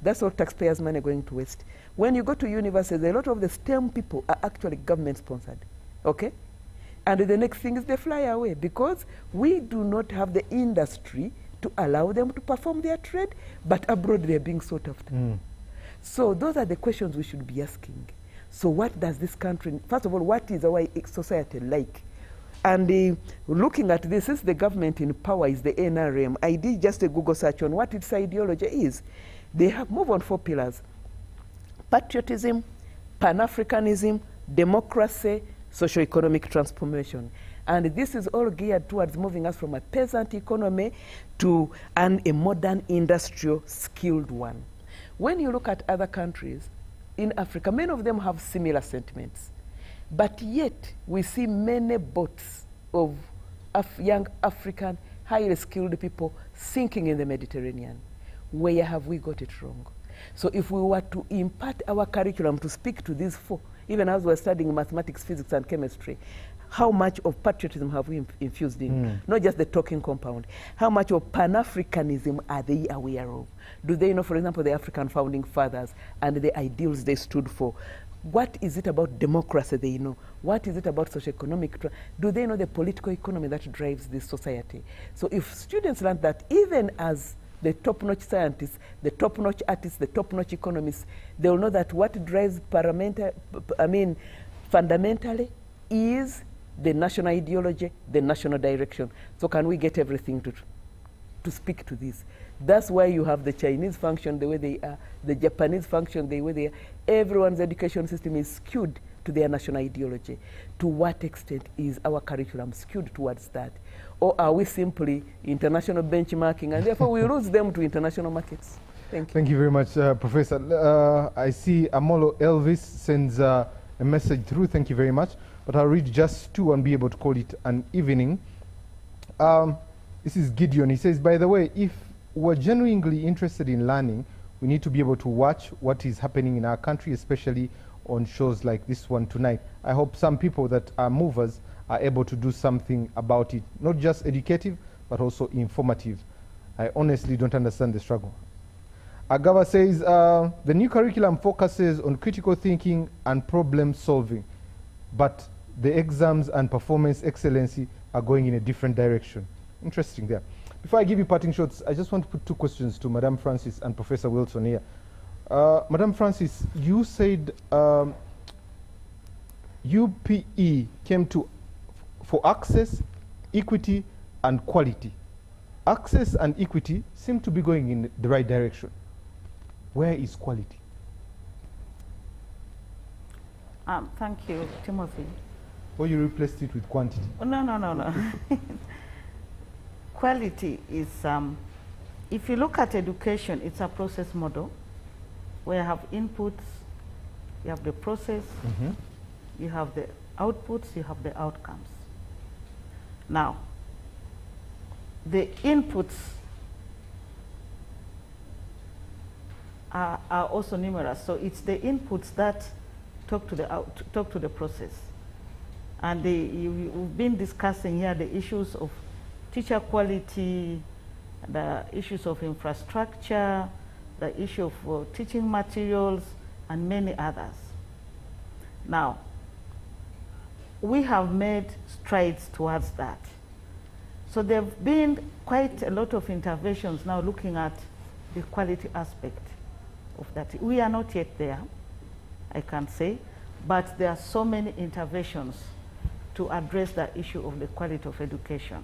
That's all taxpayers' money going to waste. When you go to universities, a lot of the STEM people are actually government-sponsored, okay? And the next thing is they fly away because we do not have the industry to allow them to perform their trade, but abroad they're being sought after. So those are the questions we should be asking. So what does this country, first of all, what is our society like? And looking at this, since the government in power is the NRM, I did just a Google search on what its ideology is. They have moved on 4 pillars: patriotism, Pan-Africanism, democracy, socio-economic transformation. And this is all geared towards moving us from a peasant economy to a modern industrial skilled one. When you look at other countries in Africa, many of them have similar sentiments. But yet, we see many boats of young African, highly skilled people sinking in the Mediterranean. Where have we got it wrong? So if we were to impart our curriculum to speak to these 4, even as we're studying mathematics, physics, and chemistry, how much of patriotism have we infused in? Not just the talking compound. How much of Pan-Africanism are they aware of? Do they know, for example, the African founding fathers and the ideals they stood for? What is it about democracy they know? What is it about socioeconomic? Do they know the political economy that drives this society? So if students learn that, even as the top-notch scientists, the top-notch artists, the top-notch economists, they will know that what drives fundamentally is the national ideology, the national direction. So can we get everything to speak to this? That's why you have the Chinese function the way they are, the Japanese function the way they are. Everyone's education system is skewed to their national ideology. To what extent is our curriculum skewed towards that? Or are we simply international benchmarking and therefore we lose them to international markets? Thank you. Thank you very much, Professor. I see Amolo Elvis sends a message through. Thank you very much. But I'll read just 2 and be able to call it an evening. This is Gideon. He says, by the way, if we're genuinely interested in learning, we need to be able to watch what is happening in our country, especially on shows like this one tonight. I hope some people that are movers are able to do something about it, not just educative, but also informative. I honestly don't understand the struggle. Agava says, the new curriculum focuses on critical thinking and problem solving, but the exams and performance excellency are going in a different direction. Interesting there. Before I give you parting shots, I just want to put 2 questions to Madam Francis and Professor Wilson here. Madam Francis, you said UPE came for access, equity, and quality. Access and equity seem to be going in the right direction. Where is quality? Thank you, Timothy. Or you replaced it with quantity? Oh, no. Quality is, if you look at education, it's a process model where you have inputs, you have the process, you have the outputs, you have the outcomes. Now, the inputs are also numerous. So it's the inputs that talk to the process. And we've been discussing here the issues of teacher quality, the issues of infrastructure, the issue of teaching materials, and many others. Now, we have made strides towards that. So there have been quite a lot of interventions now looking at the quality aspect of that. We are not yet there, I can say, but there are so many interventions to address the issue of the quality of education.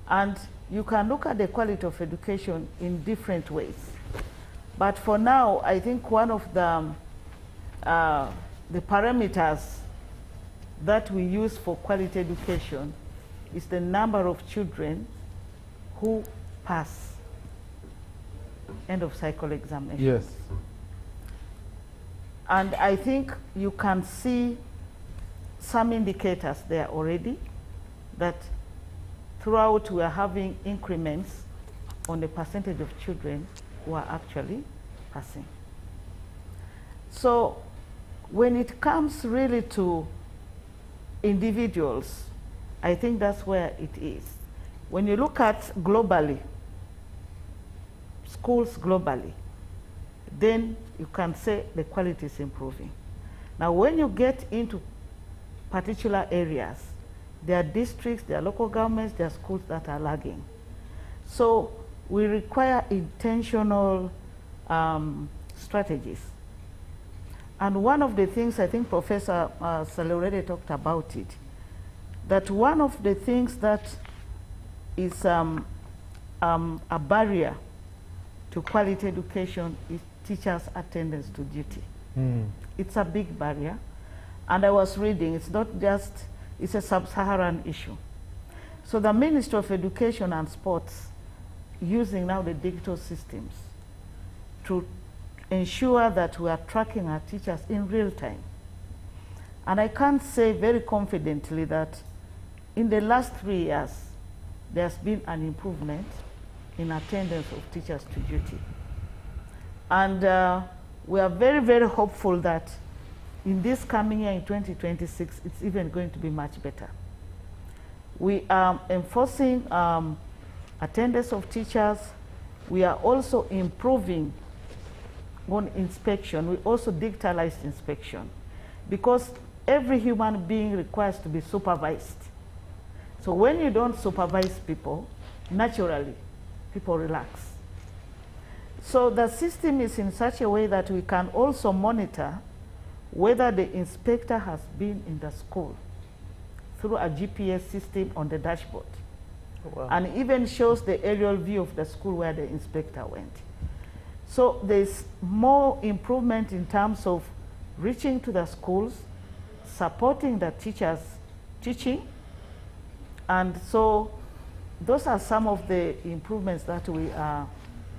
And you can look at the quality of education in different ways. But for now, I think one of the parameters that we use for quality education is the number of children who pass end of cycle examinations. Yes. And I think you can see some indicators there already that throughout we are having increments on the percentage of children who are actually passing. So when it comes really to individuals, I think that's where it is. When you look at globally, schools globally, then you can say the quality is improving. Now when you get into particular areas, there are districts, there are local governments, there are schools that are lagging. So we require intentional strategies. And one of the things, I think Professor Saleh already talked about it, that one of the things that is a barrier to quality education is teachers' attendance to duty. It's a big barrier. And I was reading, it's not just, it's a sub-Saharan issue. So the Ministry of Education and Sports using now the digital systems to ensure that we are tracking our teachers in real time. And I can say very confidently that in the last 3 years, there's been an improvement in attendance of teachers to duty. And we are very, very hopeful that in this coming year, in 2026, it's even going to be much better. We are enforcing attendance of teachers. We are also improving on inspection. We also digitalized inspection because every human being requires to be supervised. So when you don't supervise people, naturally, people relax. So the system is in such a way that we can also monitor whether the inspector has been in the school through a GPS system on the dashboard. Wow. And even shows the aerial view of the school where the inspector went. So there's more improvement in terms of reaching to the schools, supporting the teachers teaching. And so those are some of the improvements that we are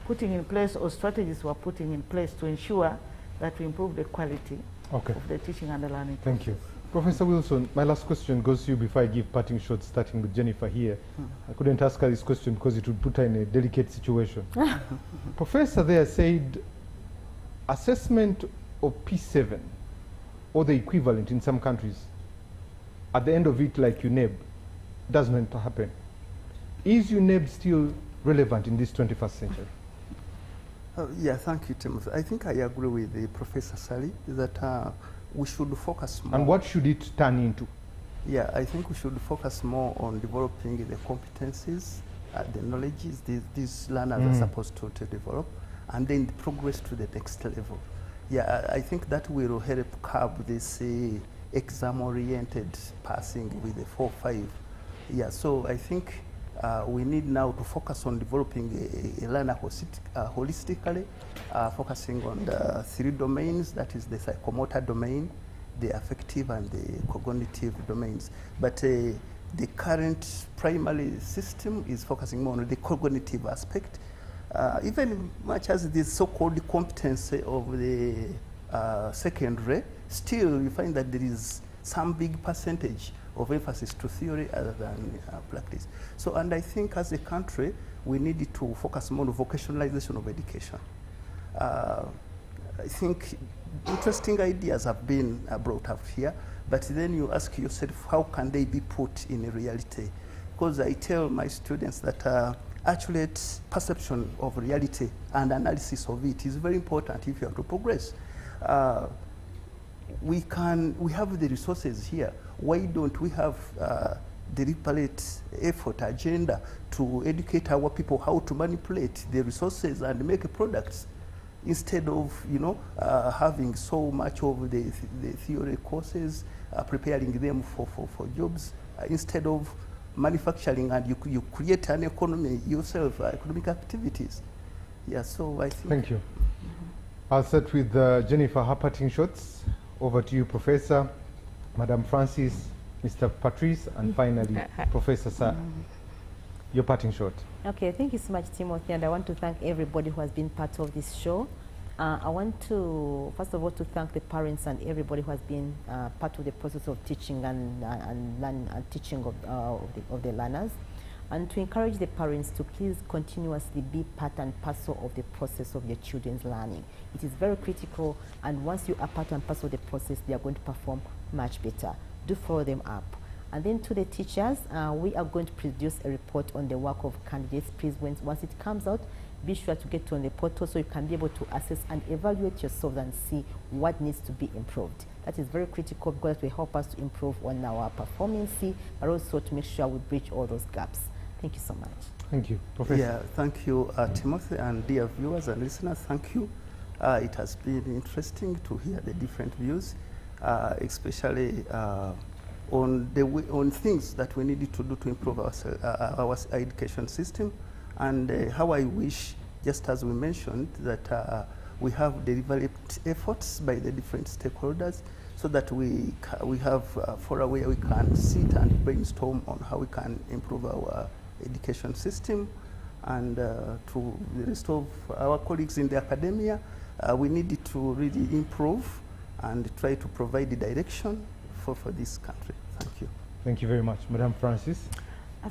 putting in place, or strategies we're putting in place to ensure that we improve the quality of the teaching and the learning. Thank you. Professor Wilson, my last question goes to you before I give parting shots, starting with Jennifer here. I couldn't ask her this question because it would put her in a delicate situation. Professor there said assessment of P7 or the equivalent in some countries, at the end of it, like UNEB, doesn't happen. Is UNEB still relevant in this 21st century? Yeah, thank you, Timothy. I think I agree with Professor Sally that we should focus more. And what should it turn into? Yeah, I think we should focus more on developing the competencies, the knowledges these learners are supposed to develop, and then progress to the next level. Yeah, I think that will help curb this exam-oriented passing with the 4-5. Yeah, so I think we need now to focus on developing a learner holistically, focusing on the 3 domains, that is the psychomotor domain, the affective and the cognitive domains. But the current primary system is focusing more on the cognitive aspect, even much as the so-called competence of the secondary, still you find that there is some big percentage of emphasis to theory other than practice. So, and I think as a country, we need to focus more on vocationalization of education. I think interesting ideas have been brought up here, but then you ask yourself, how can they be put in reality? Because I tell my students that accurate perception of reality and analysis of it is very important if you have to progress. We have the resources here. Why don't we have deliberate effort agenda to educate our people how to manipulate the resources and make products, instead of, you know, having so much of the theory courses, preparing them for jobs, instead of manufacturing, and you create an economy yourself, economic activities. Yeah, so I think. Thank you. I'll start with Jennifer, her parting shots. Over to you, Professor, Madam Francis, Mr. Patrice, and finally, Professor Sarah. Your parting shot. Okay, thank you so much, Timothy, and I want to thank everybody who has been part of this show. I want to, first of all, to thank the parents and everybody who has been part of the process of teaching and teaching of the learners, and to encourage the parents to please continuously be part and parcel of the process of your children's learning. It is very critical, and once you are part and parcel of the process, they are going to perform much better. Do follow them up. And then to the teachers, we are going to produce a report on the work of candidates. Please, once it comes out, be sure to get on the portal so you can be able to assess and evaluate yourselves and see what needs to be improved. That is very critical because it will help us to improve on our performance, but also to make sure we bridge all those gaps. Thank you so much. Thank you. Professor. Yeah, thank you, Timothy, and dear viewers and listeners, thank you. It has been interesting to hear the different views, especially on things that we need to do to improve our education system, and how I wish, just as we mentioned, that we have deliberate efforts by the different stakeholders, so that we have fora where we can sit and brainstorm on how we can improve our education system. And to the rest of our colleagues in the academia, we need to really improve and try to provide the direction for this country. Thank you. Thank you very much. Madam Francis.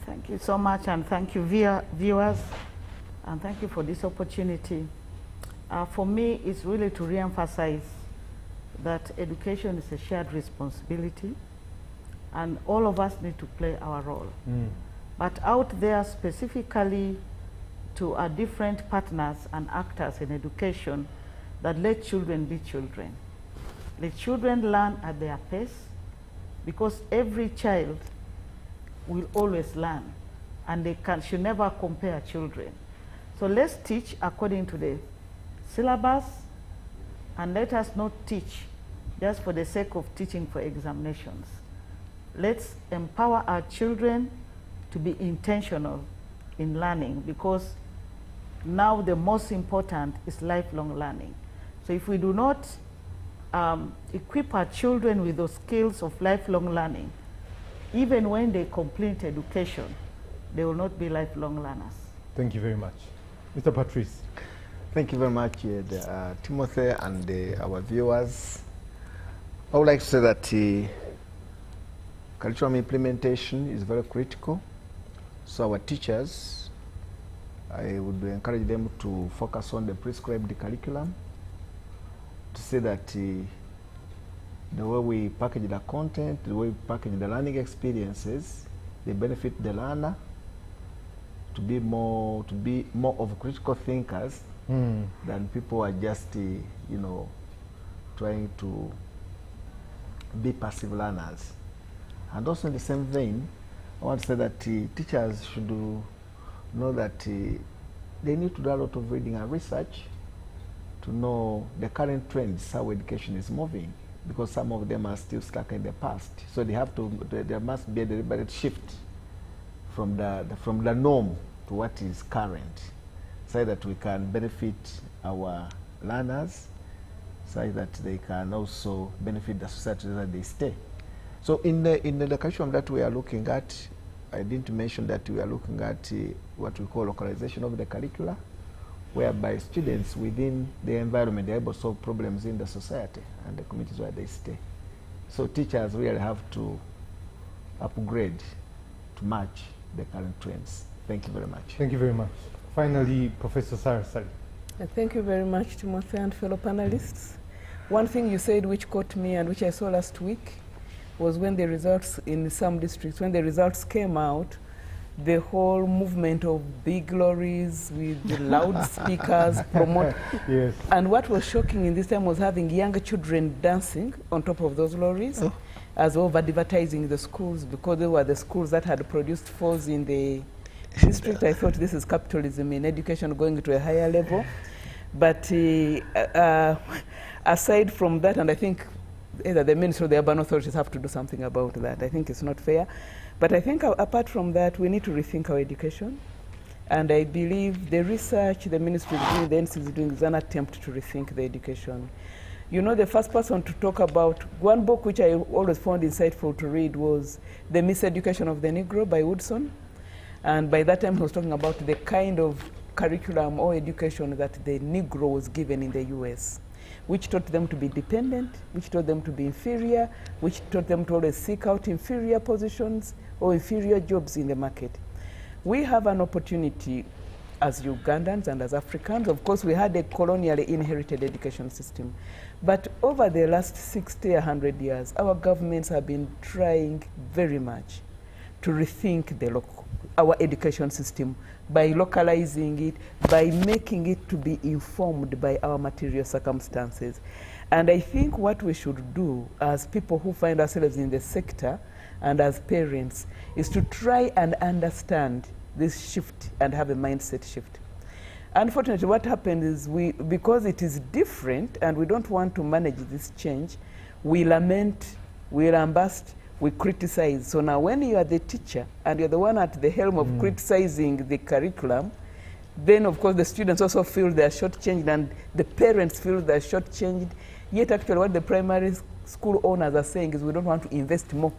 Thank you so much, and thank you, viewers, and thank you for this opportunity. For me, it's really to re-emphasize that education is a shared responsibility, and all of us need to play our role. But out there, specifically to our different partners and actors in education, that let children be children. Let children learn at their pace, because every child will always learn, and they should never compare children. So let's teach according to the syllabus, and let us not teach just for the sake of teaching for examinations. Let's empower our children to be intentional in learning, because now the most important is lifelong learning. So if we do not equip our children with those skills of lifelong learning, even when they complete education, they will not be lifelong learners. Thank you very much. Mr. Patrice. Thank you very much, Timothy, and our viewers. I would like to say that curriculum implementation is very critical. So our teachers, I would encourage them to focus on the prescribed curriculum, to say that the way we package the content, the way we package the learning experiences, they benefit the learner to be more of critical thinkers than people who are just trying to be passive learners. And also in the same vein, I want to say that teachers should know that they need to do a lot of reading and research to know the current trends, how education is moving, because some of them are still stuck in the past. So they have to, there must be a deliberate shift from the norm to what is current, so that we can benefit our learners, so that they can also benefit the society that they stay. So in the curriculum that we are looking at, I didn't mention that we are looking at what we call localization of the curricula, whereby students within the environment are able to solve problems in the society and the communities where they stay. So teachers really have to upgrade to match the current trends. Thank you very much. Thank you very much. Finally, Professor Sarah. Thank you very much, Timothy and fellow panelists. One thing you said which caught me and which I saw last week was when the results in some districts, when the results came out, the whole movement of big lorries with the loudspeakers promote. Yes. And what was shocking in this time was having younger children dancing on top of those lorries. as over-advertising the schools because they were the schools that had produced falls in the district. I thought this is capitalism in education going to a higher level. But aside from that, and I think either the Ministry or the urban authorities have to do something about that. I think it's not fair. But I think apart from that, we need to rethink our education. And I believe the research the Ministry is doing, the NC is doing, is an attempt to rethink the education. You know, the first person to talk about, one book which I always found insightful to read was The Miseducation of the Negro by Woodson. And by that time, he was talking about the kind of curriculum or education that the Negro was given in the US, which taught them to be dependent, which taught them to be inferior, which taught them to always seek out inferior positions or inferior jobs in the market. We have an opportunity as Ugandans and as Africans. Of course, we had a colonially inherited education system. But over the last 60, 100 years, our governments have been trying very much to rethink our education system by localizing it, by making it to be informed by our material circumstances. And I think what we should do as people who find ourselves in the sector and as parents is to try and understand this shift and have a mindset shift. Unfortunately, what happened is because it is different and we don't want to manage this change, we lament, we lambast, we criticize. So now when you are the teacher and you're the one at the helm of criticizing the curriculum, then of course the students also feel they're shortchanged and the parents feel they're shortchanged. Yet actually what the primary school owners are saying is we don't want to invest more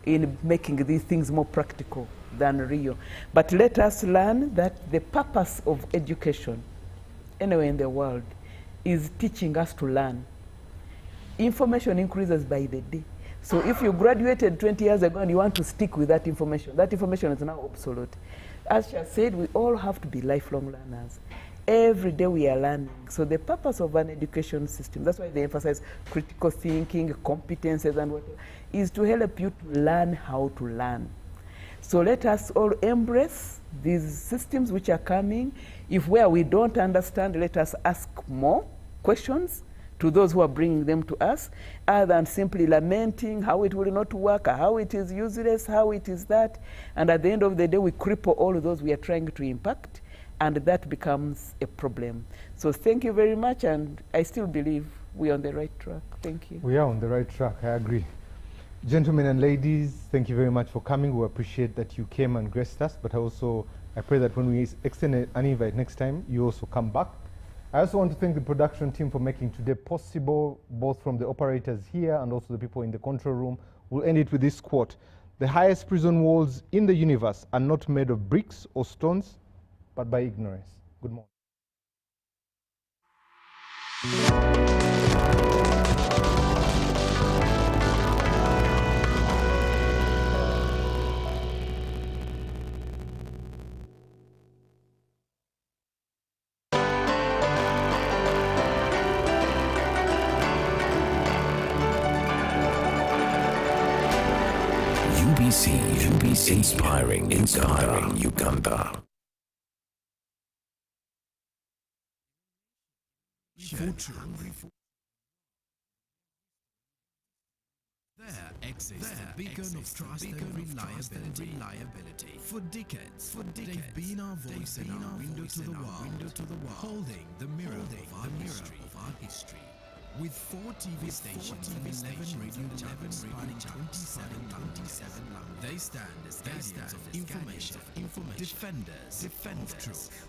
in making these things more practical than real. But let us learn that the purpose of education anywhere in the world is teaching us to learn. Information increases by the day. So if you graduated 20 years ago and you want to stick with that information is now obsolete. As she said, we all have to be lifelong learners. Every day we are learning. So the purpose of an education system, that's why they emphasize critical thinking, competences and whatever, is to help you to learn how to learn. So let us all embrace these systems which are coming. If where we don't understand, let us ask more questions to those who are bringing them to us, other than simply lamenting how it will not work, how it is useless, how it is that. And at the end of the day, we cripple all of those we are trying to impact, and that becomes a problem. So thank you very much, and I still believe we're on the right track. Thank you. We are on the right track, I agree. Gentlemen and ladies, thank you very much for coming. We appreciate that you came and graced us, but I pray that when we extend an invite next time, you also come back. I also want to thank the production team for making today possible, both from the operators here and also the people in the control room. We'll end it with this quote: "The highest prison walls in the universe are not made of bricks or stones, but by ignorance." Good morning. UBC inspiring Uganda. Their access to beacon of trust and reliability. For decades, they've been our voice and our window to the world, holding the mirror of our history. With 4 TV stations and 11 radio channels spanning 27 languages, they stand as guardians of information, defenders of truth.